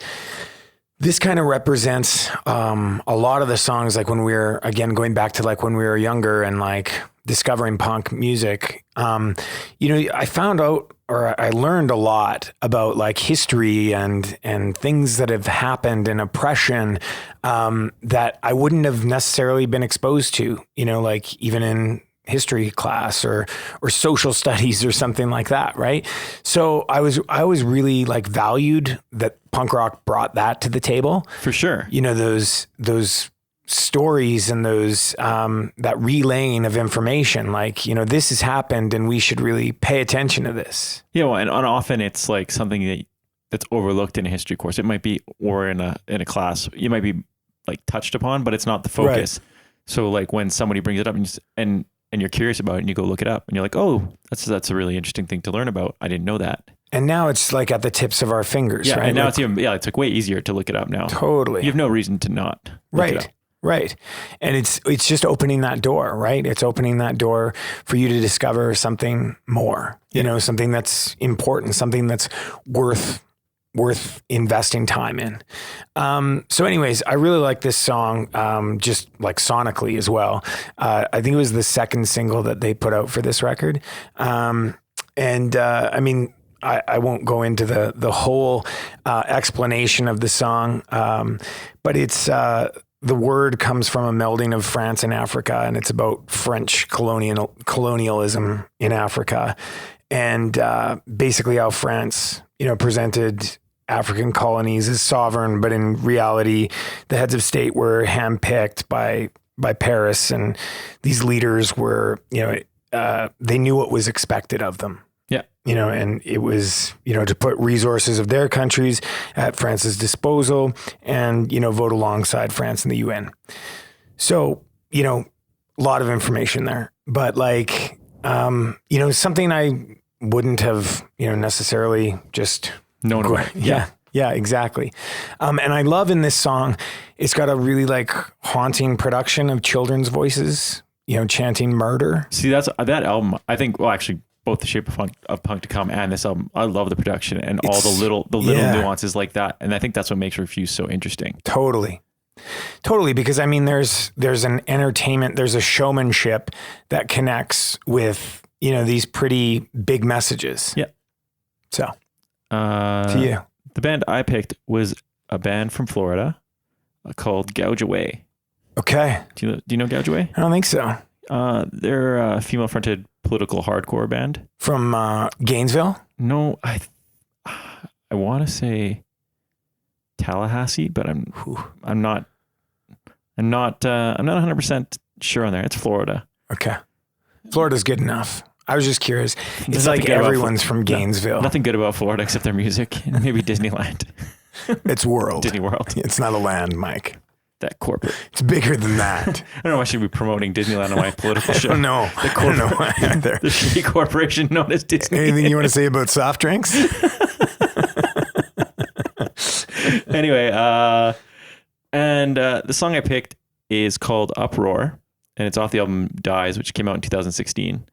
this kind of represents a lot of the songs, like when we were, again, going back to like when we were younger and like discovering punk music. I found out, or I learned a lot about like history and things that have happened and oppression that I wouldn't have necessarily been exposed to, like even in history class or social studies or something like that. Right. So I was really like valued that punk rock brought that to the table. For sure. Those stories and those, that relaying of information, like, this has happened and we should really pay attention to this. Yeah. Well, and often it's like something that's overlooked in a history course. It might be, or in a class, you might be like touched upon, but it's not the focus. Right. So like when somebody brings it up and you're curious about it and you go look it up and you're like, oh, that's a really interesting thing to learn about. I didn't know that. And now it's like at the tips of our fingers, right? And now like, it's like way easier to look it up now. Totally. You have no reason to not look it up. Right. And it's just opening that door, right? It's opening that door for you to discover something more, something that's important, something that's worth investing time in. So anyways, I really like this song, just like sonically as well. I think it was the second single that they put out for this record. I mean, I won't go into the whole explanation of the song, but it's the word comes from a melding of France and Africa, and it's about French colonialism in Africa, and basically how France, presented African colonies as sovereign, but in reality, the heads of state were handpicked by Paris, and these leaders were, they knew what was expected of them. Yeah. And it was, to put resources of their countries at France's disposal and, vote alongside France in the UN. So, a lot of information there, but like, something I wouldn't have, necessarily just known about. Yeah, exactly. And I love in this song, it's got a really like haunting production of children's voices, chanting murder. See, that album, I think, well, actually, both The Shape of Punk to Come and this album, I love the production and all the little nuances like that. And I think that's what makes Refuse so interesting. Totally. Because I mean, there's an entertainment, there's a showmanship that connects with, these pretty big messages. Yeah. So to you. The band I picked was a band from Florida called Gouge Away. Okay. Do you know Gouge Away? I don't think so. They're a female-fronted political hardcore band from Gainesville. No, I want to say Tallahassee, but I'm not 100% sure on there. It's Florida. Okay, Florida's good enough. I was just curious. It's like everyone's from Gainesville. Nothing good about Florida except their music and maybe Disneyland. It's world. Disney World. It's not a land, Mike. That corporate. It's bigger than that. I don't know why I should be promoting Disneyland on my political show. No, I don't know why either. The shitty corporation known as Disney. Anything you want to say about soft drinks? Anyway, the song I picked is called Uproar, and it's off the album Dies, which came out in 2016.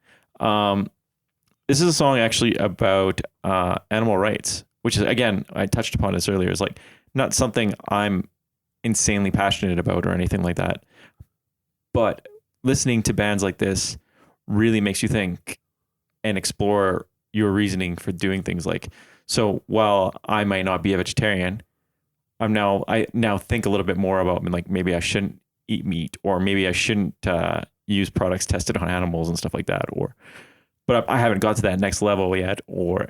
This is a song actually about animal rights, which is, again, I touched upon this earlier, is like not something I'm insanely passionate about or anything like that. But listening to bands like this really makes you think and explore your reasoning for doing things like, so while I might not be a vegetarian, I now think a little bit more about like maybe I shouldn't eat meat, or maybe I shouldn't use products tested on animals and stuff like that. But I haven't got to that next level yet, or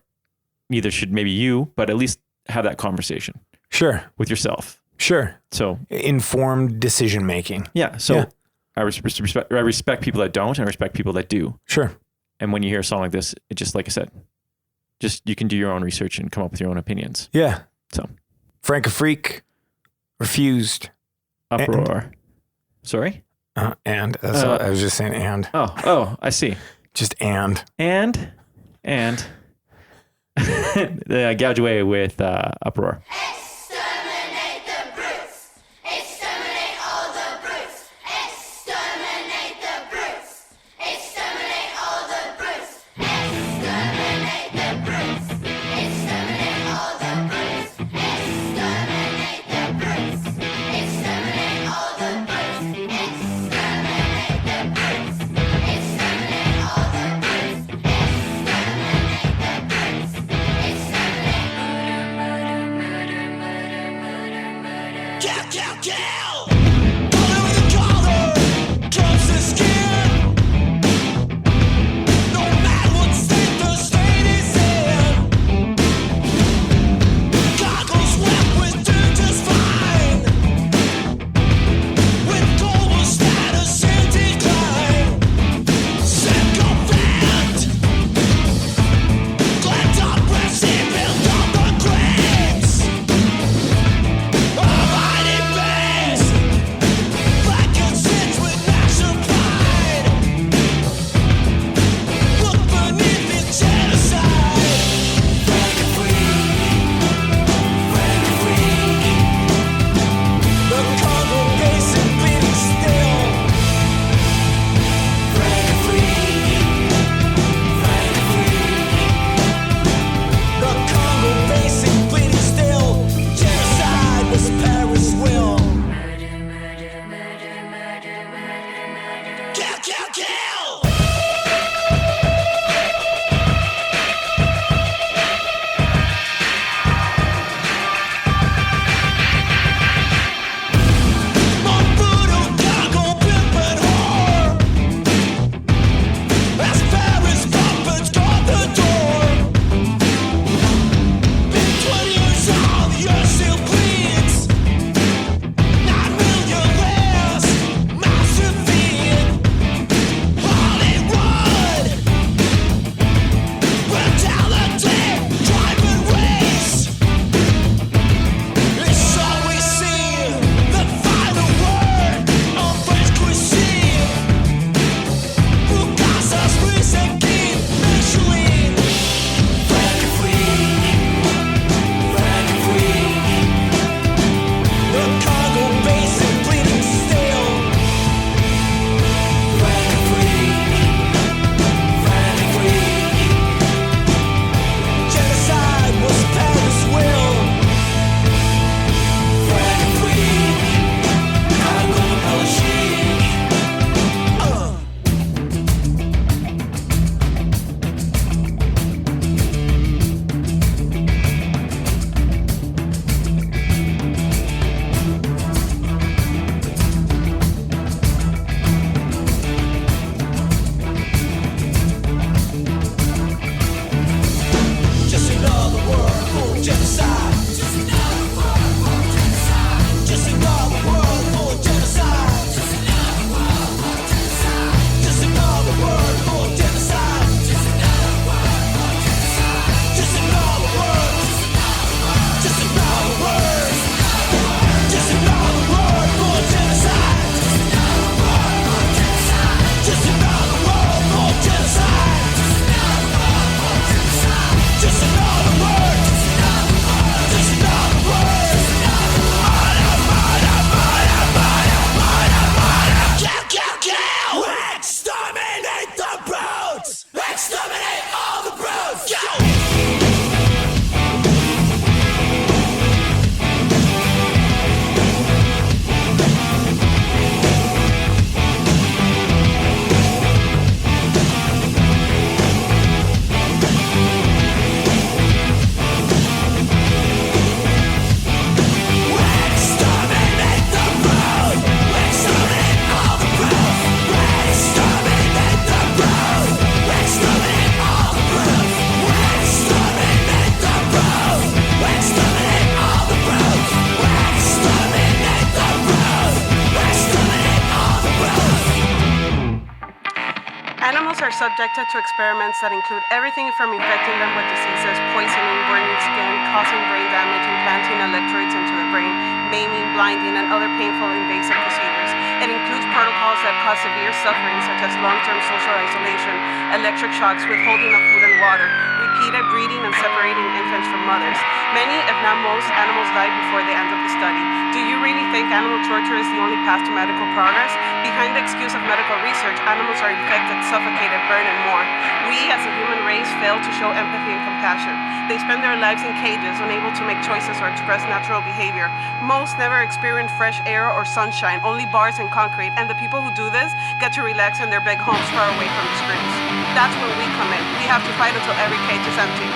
neither should maybe you, but at least have that conversation Sure. with yourself. Sure. So Informed decision making. yeah. So Yeah. I respect people that don't, and I respect people that do. Sure. And when you hear a song like this, it just, like I said, just you can do your own research and come up with your own opinions. Yeah. So Frank a Freak, Refused. Uproar. Sorry? And that's all, I was just saying and. Oh, I see. Just and. And the Gouge Away with Uproar. Exterminate the brutes! Exterminate all the brutes! Exterminate the brutes! Exterminate all the brutes! Exterminate the brutes! Exterminate all the brutes! Exterminate the brutes! Exterminate all the brutes! Exterminate the brutes! Exterminate all the brutes! Kill, kill, kill! Color with a collar comes the skin. No matter what state the state is in. Goggles wet with doing just fine. With global status in decline. Sycophant. Kleptocracy built up the graves. A mighty base are subjected to experiments that include everything from infecting them with diseases, poisoning, burning skin, causing brain damage, implanting electrodes into the brain, maiming, blinding, and other painful invasive procedures. It includes protocols that cause severe suffering such as long-term social isolation, electric shocks, withholding of food and water, repeated breeding and separating infants from mothers. Many, if not most, animals die before the end of the study. Do you really think animal torture is the only path to medical progress? Behind the excuse of medical research, animals are infected, suffocated, burned, and more. We, as a human race, fail to show empathy and compassion. They spend their lives in cages, unable to make choices or express natural behavior. Most never experience fresh air or sunshine, only bars and concrete, and the people who do this get to relax in their big homes far away from the screens. That's when we come in. We have to fight until every cage is empty.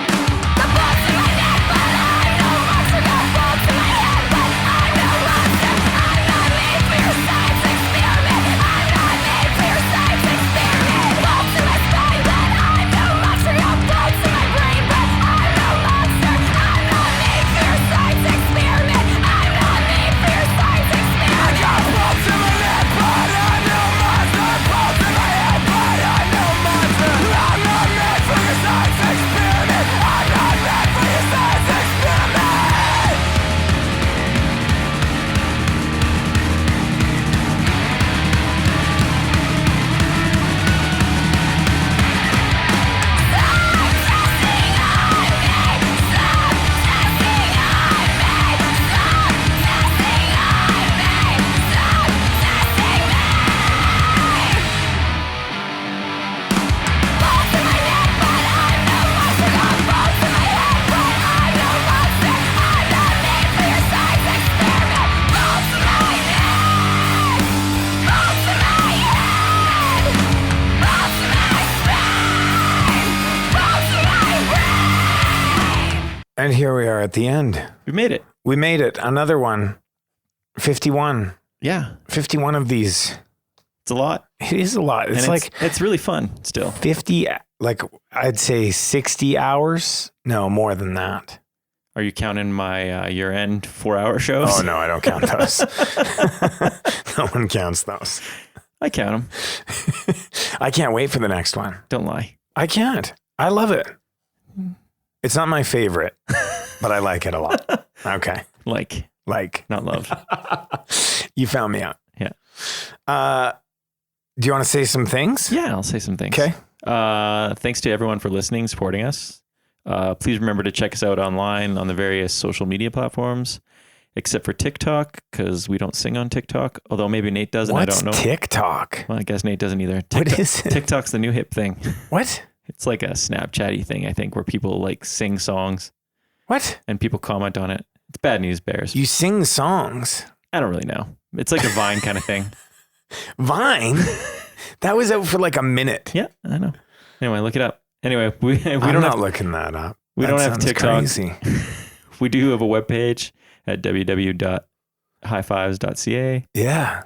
And here we are at the end. We made it. We made it. Another one. 51. Yeah. 51 of these. It's a lot. It is a lot. It's like it's really fun still. 50, like I'd say 60 hours. No, more than that. Are you counting my year-end 4-hour shows? Oh, no, I don't count those. No one counts those. I count them. I can't wait for the next one. Don't lie. I can't. I love it. It's not my favorite, but I like it a lot. Okay. Like. Not love. You found me out. Yeah. Do you want to say some things? Yeah, I'll say some things. Okay. Thanks to everyone for listening, supporting us. Please remember to check us out online on the various social media platforms, except for TikTok, because we don't sing on TikTok. Although maybe Nate does, and I don't know. What's TikTok? Well, I guess Nate doesn't either. What is it? TikTok's the new hip thing. What? It's like a Snapchatty thing, I think, where people like sing songs. What? And people comment on it. It's bad news bears. You sing songs? I don't really know. It's like a Vine kind of thing. Vine? That was out for like a minute. Yeah, I know. Anyway, look it up. Anyway, I'm not looking that up. We don't have TikTok. Crazy. We do have a webpage at www.highfives.ca. Yeah.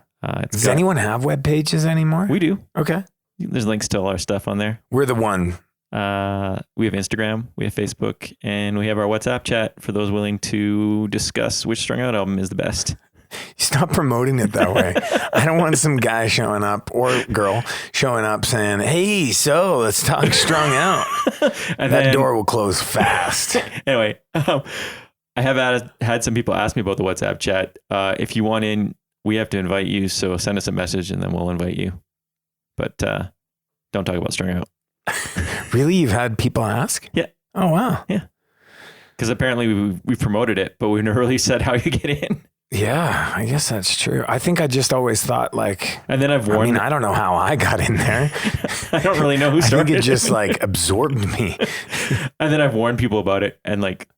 Does anyone have web pages anymore? We do. Okay. There's links to all our stuff on there. We're the one. We have Instagram, we have Facebook, and we have our WhatsApp chat for those willing to discuss which Strung Out album is the best. Stop promoting it that way. I don't want some guy showing up or girl showing up saying, hey, so let's talk Strung Out. And that door will close fast. Anyway, I have had some people ask me about the WhatsApp chat. If you want in, we have to invite you. So send us a message and then we'll invite you. But don't talk about Strung Out. Really? You've had people ask? Yeah. Oh, wow. Yeah. Because apparently we promoted it, but we never really said how you get in. Yeah, I guess that's true. I think I just always thought like, and then I don't know how I got in there. I don't really know who started. I think it just like absorbed me. And then I've warned people about it, and like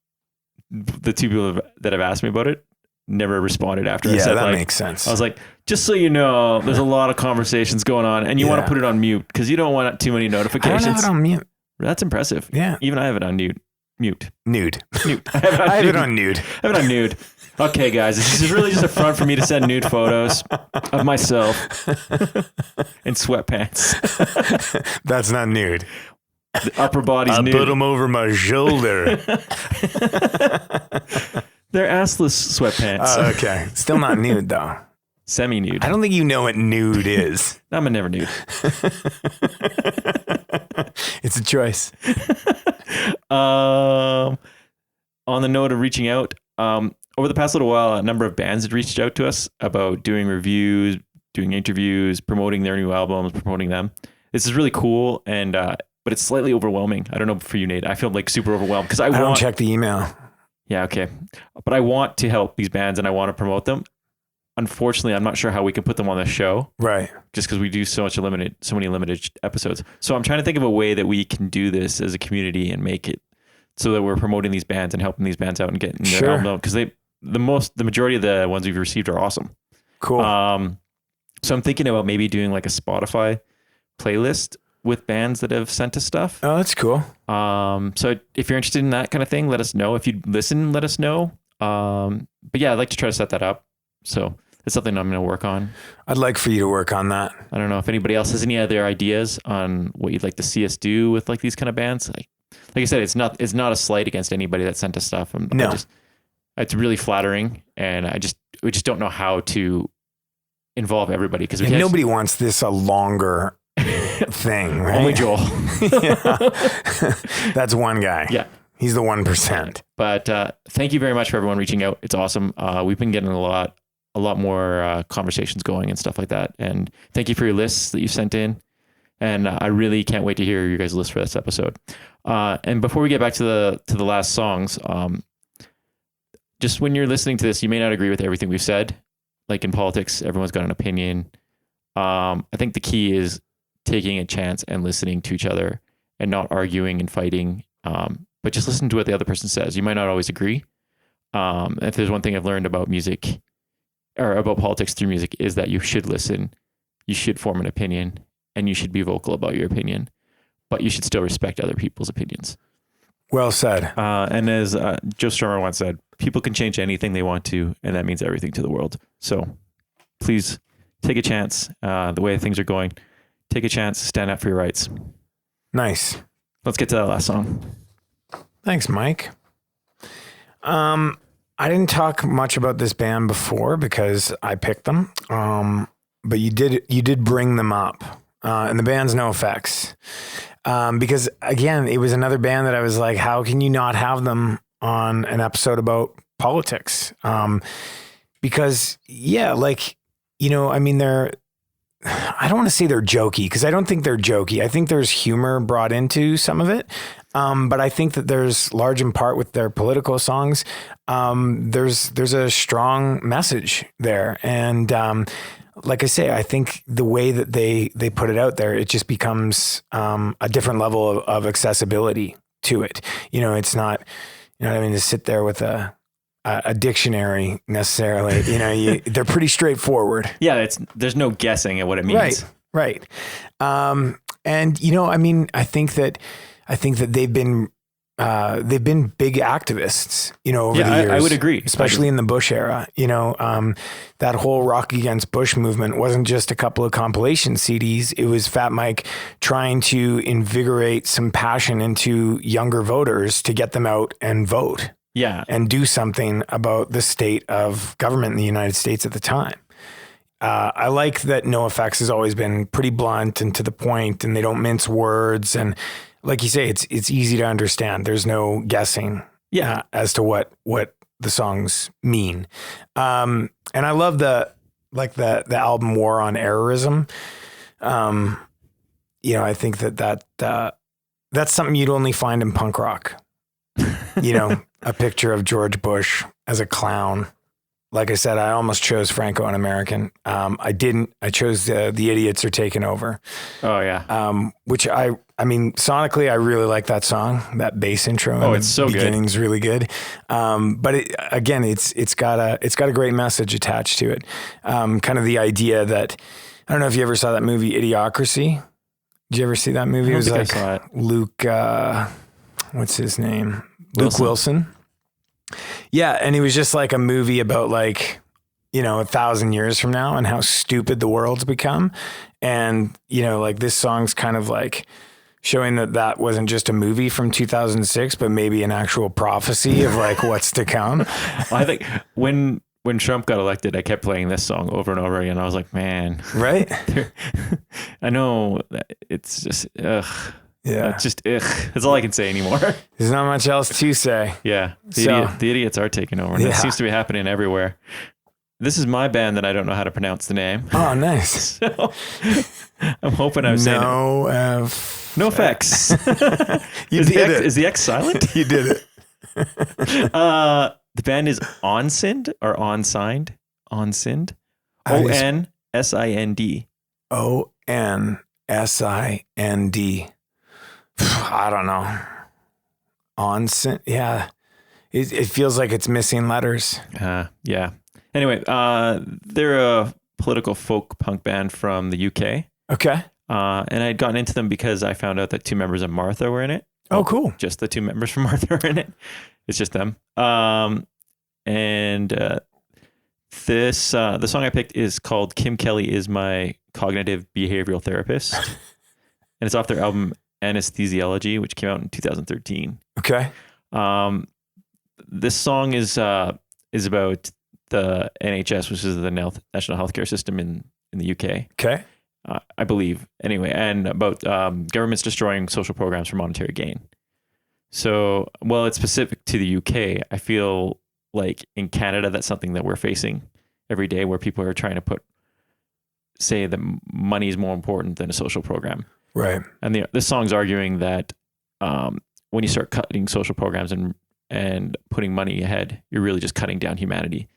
the two people that have asked me about it never responded after. Yeah, I said, that like, makes sense. I was like, just so you know, there's a lot of conversations going on, and you want to put it on mute because you don't want too many notifications. I don't have it on mute. That's impressive. Yeah. Even I have it on mute. Nude. I have it on nude. I have it on nude. Okay, guys, this is really just a front for me to send nude photos of myself in sweatpants. That's not nude. The upper body's nude. I put them over my shoulder. They're assless sweatpants. Okay. Still not nude, though. Semi-nude. I don't think you know what nude is. I'm a never nude. It's a choice. On the note of reaching out, over the past little while, a number of bands had reached out to us about doing reviews, doing interviews, promoting their new albums, promoting them. This is really cool, and but it's slightly overwhelming. I don't know for you, Nate. I feel like super overwhelmed because I don't check the email. Yeah, okay. But I want to help these bands and I want to promote them. Unfortunately, I'm not sure how we can put them on the show. Right. Just because we do so many limited episodes. So I'm trying to think of a way that we can do this as a community and make it so that we're promoting these bands and helping these bands out and getting their album out. Because the majority of the ones we've received are awesome. Cool. So I'm thinking about maybe doing like a Spotify playlist with bands that have sent us stuff. Oh, that's cool. So if you're interested in that kind of thing, let us know. If you listen, let us know. But yeah, I'd like to try to set that up. So it's something I'm going to work on. I'd like for you to work on that. I don't know if anybody else has any other ideas on what you'd like to see us do with like these kind of bands. Like I said, it's not a slight against anybody that sent us stuff. It's really flattering, and we just don't know how to involve everybody because nobody wants this a longer thing, right? Only Joel. That's one guy. Yeah. He's the 1%. But thank you very much for everyone reaching out. It's awesome. We've been getting a lot more conversations going and stuff like that. And thank you for your lists that you sent in. And I really can't wait to hear your guys' list for this episode. And before we get back to the last songs, just when you're listening to this, you may not agree with everything we've said. Like in politics, everyone's got an opinion. I think the key is taking a chance and listening to each other and not arguing and fighting. But just listen to what the other person says. You might not always agree. If there's one thing I've learned about music or about politics through music is that you should listen, you should form an opinion, and you should be vocal about your opinion, but you should still respect other people's opinions. Well said. And as Joe Strummer once said, people can change anything they want to, and that means everything to the world. So please take a chance. The way things are going, take a chance, stand up for your rights. Nice. Let's get to that last song. Thanks, Mike. I didn't talk much about this band before because I picked them. But you did bring them up. And the band's NoFX. Because again, it was another band that I was like, how can you not have them on an episode about politics? Because I mean, I don't want to say they're jokey because I don't think they're jokey. I think there's humor brought into some of it. But I think that there's large in part with their political songs. There's a strong message there. And, like I say, I think the way that they put it out there, it just becomes, a different level of accessibility to it. It's not, having to sit there with a dictionary necessarily, they're pretty straightforward. Yeah. There's no guessing at what it means. Right. And, I think that they've been big activists, over the years. I would agree. Especially in the Bush era. That whole Rock Against Bush movement wasn't just a couple of compilation CDs. It was Fat Mike trying to invigorate some passion into younger voters to get them out and vote. Yeah. And do something about the state of government in the United States at the time. I like that NoFX has always been pretty blunt and to the point, and they don't mince words. And like you say, it's easy to understand. There's no guessing as to what the songs mean. And I love the album War on Errorism. I think that's something you'd only find in punk rock. A picture of George Bush as a clown. Like I said, I almost chose Franco and American. I didn't. I chose The Idiots Are Taking Over. Oh, yeah. Which sonically, I really like that song. That bass intro. It's so good. Beginning's really good. But it's got a great message attached to it. Kind of the idea that, I don't know if you ever saw that movie Idiocracy. Did you ever see that movie? I It was think I saw it. Luke, what's his name? Luke Wilson. Yeah, and it was just like a movie about 1,000 years from now and how stupid the world's become. And, this song's kind of showing that wasn't just a movie from 2006, but maybe an actual prophecy of what's to come. I think when when Trump got elected, I kept playing this song over and over again. I was like, man, Right? I know that it's just, ugh. Yeah. It's just, ugh. That's all I can say anymore. There's not much else to say. Yeah. So- The idiots are taking over. And Yeah. it seems to be happening everywhere. This is my band that I don't know how to pronounce the name. Oh, nice. So I'm hoping I'm saying it. No effects. You is did it. Is the X silent? You did it. The band is Onsind or Onsigned? Onsind? How do you ONSIND. ONSIND. I don't know. Onsind. Yeah. It feels like it's missing letters. Yeah. Anyway, they're a political folk punk band from the UK. Okay. And I'd gotten into them because I found out that 2 members of Martha were in it. Oh, cool. Just the 2 members from Martha are in it. It's just them. The song I picked is called Kim Kelly is My Cognitive Behavioral Therapist. And it's off their album Anesthesiology, which came out in 2013. Okay. This song is about the NHS, which is the National Healthcare System in the UK. Okay. I believe, anyway, and about governments destroying social programs for monetary gain. So, while it's specific to the UK, I feel like in Canada, that's something that we're facing every day, where people are trying to say that money is more important than a social program. Right. And this song's arguing that when you start cutting social programs and putting money ahead, you're really just cutting down humanity.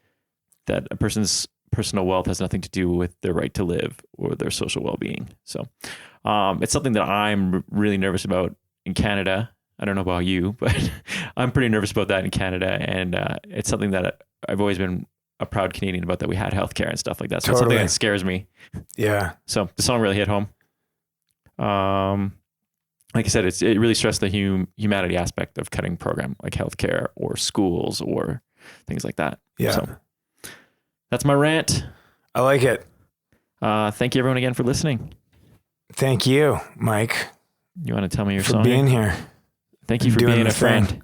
That a person's personal wealth has nothing to do with their right to live or their social well-being. So it's something that I'm really nervous about in Canada. I don't know about you, but I'm pretty nervous about that in Canada. And it's something that I've always been a proud Canadian about, that we had healthcare and stuff like that. So it's something that scares me. Yeah. So the song really hit home. Like I said, it really stressed the humanity aspect of cutting program like healthcare or schools or things like that. Yeah. So that's my rant. I like it. Thank you everyone again for listening. Thank you, Mike. You want to tell me your for song? being here. Thank you for being a friend.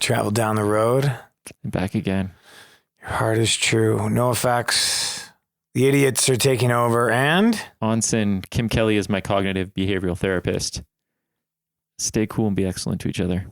Travel down the road. And back again. Your heart is true. No effects. The idiots are taking over. And Onsen, Kim Kelly is my cognitive behavioral therapist. Stay cool and be excellent to each other.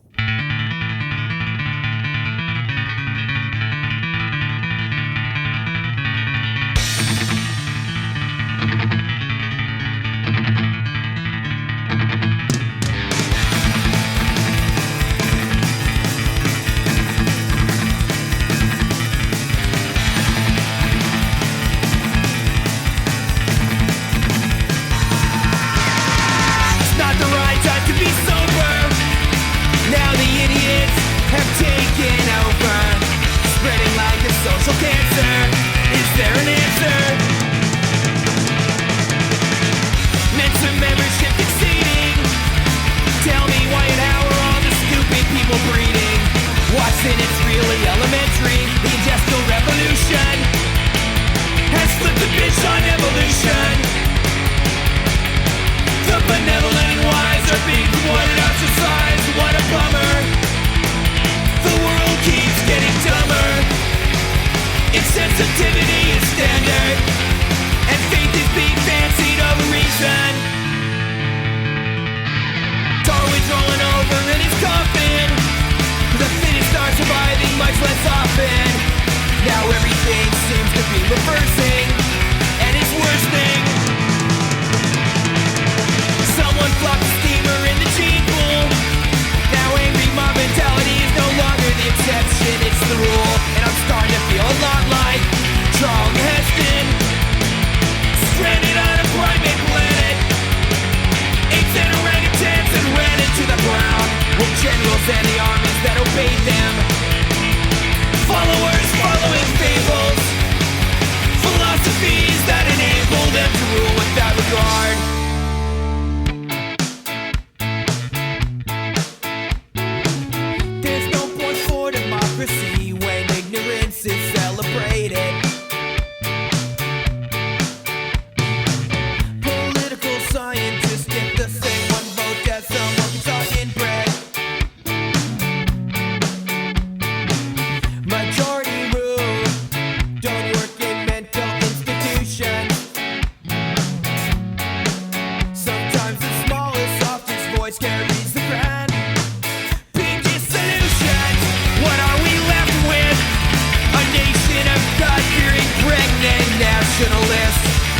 Sensitivity is standard, and faith is being fancied over reason. Darwin's rolling over in his coffin. The fittest are surviving much less often. Now everything seems to be reversing, and it's worsening. Someone flopped a steamer in the gene pool. Now angry mob mentality is no longer the exception, it's the rule. And I'm starting to feel a lot like Charlton Heston, stranded on a private planet. Apes and orangutans and ran into the ground, with generals and the armies that obeyed them. Followers following fables, philosophies that enable them to rule without regard. There's no point for democracy when ignorance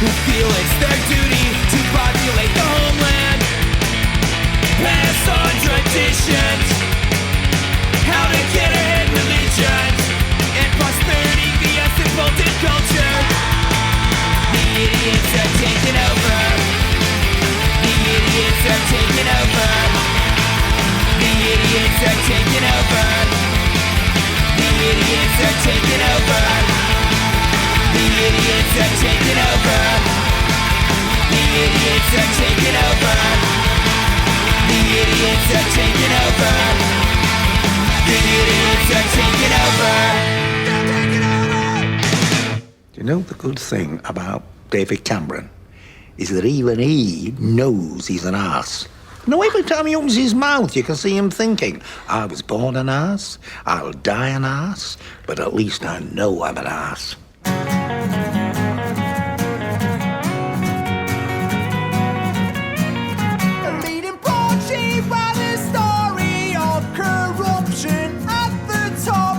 who feel it's their duty to populate the homeland. Pass on traditions, how to get ahead religions, and prosperity via defaulted culture. The idiots are taking over. The idiots are taking over. The idiots are taking over. The idiots are taking over. The idiots are taking over. The idiots are taking over. The idiots are taking over. The idiots are taking over. You know, the good thing about David Cameron is that even he knows he's an arse. No, every time he opens his mouth, you can see him thinking, I was born an arse, I'll die an arse, but at least I know I'm an arse. Leading broadsheet by the story of corruption at the top.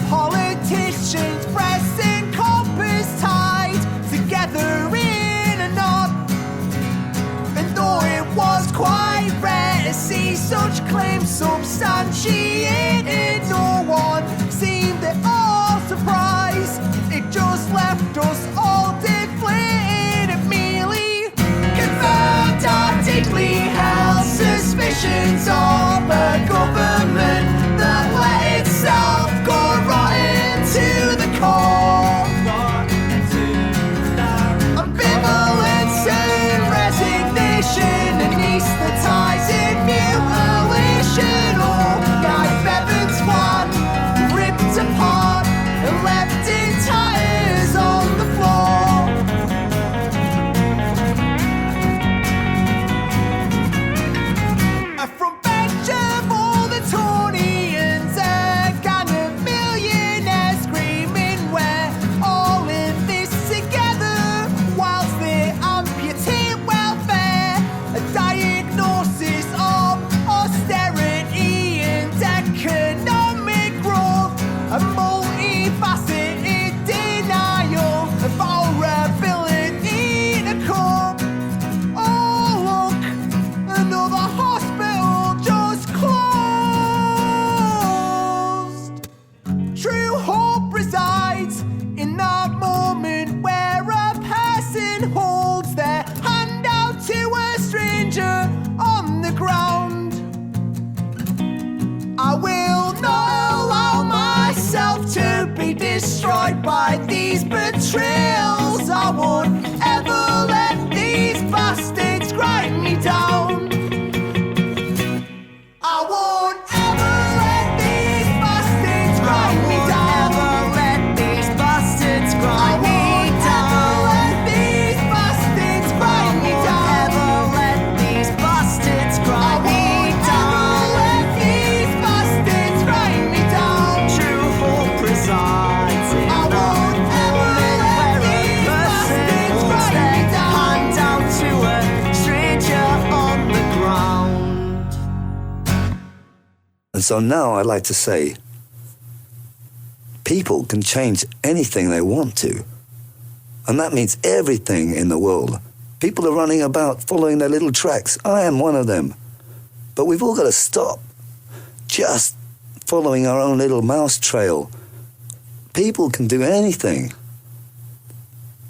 Politicians pressing coppers tied together in a knot. And though it was quite rare to see such claims substantiated, no one seemed at all surprised. It just left us all deflated and merely confirmed our deeply held suspicions of a government that let itself go rotten to the core. Ambivalence and resignation, anesthetizing mutilation. Oh, Guy Bevan's plan ripped apart and left in tatters on the floor. From bench of all the Tonians, a gang of millionaires screaming, we're all in this together, whilst they amputate welfare. A diagnosis of austerity and economic growth, a multifaceted denial of vulnerability to cope. Oh look, another hospital just closed. True hope resides in that moment where a person holds their hand out to a stranger on the ground. I will not allow myself to be destroyed by these betrayals. I won't ever let these bastards grind me down. I won't ever let these bastards grind me down. Ever let these bastards grind me down. Let these bastards grind me down. Ever let these bastards grind me down. Let these bastards grind me down. True hope resides in the moment where a person holds their hand out to a stranger on the ground. And so now I'd like to say, people can change anything they want to. And that means everything in the world. People are running about following their little tracks. I am one of them. But we've all got to stop just following our own little mouse trail. People can do anything.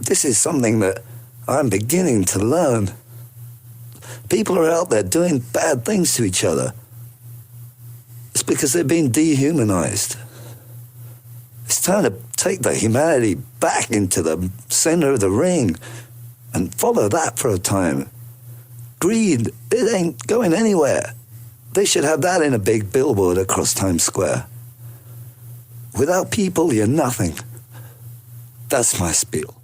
This is something that I'm beginning to learn. People are out there doing bad things to each other. It's because they're being dehumanized. It's time to take the humanity back into the center of the ring and follow that for a time. Greed, it ain't going anywhere. They should have that in a big billboard across Times Square. Without people, you're nothing. That's my spiel.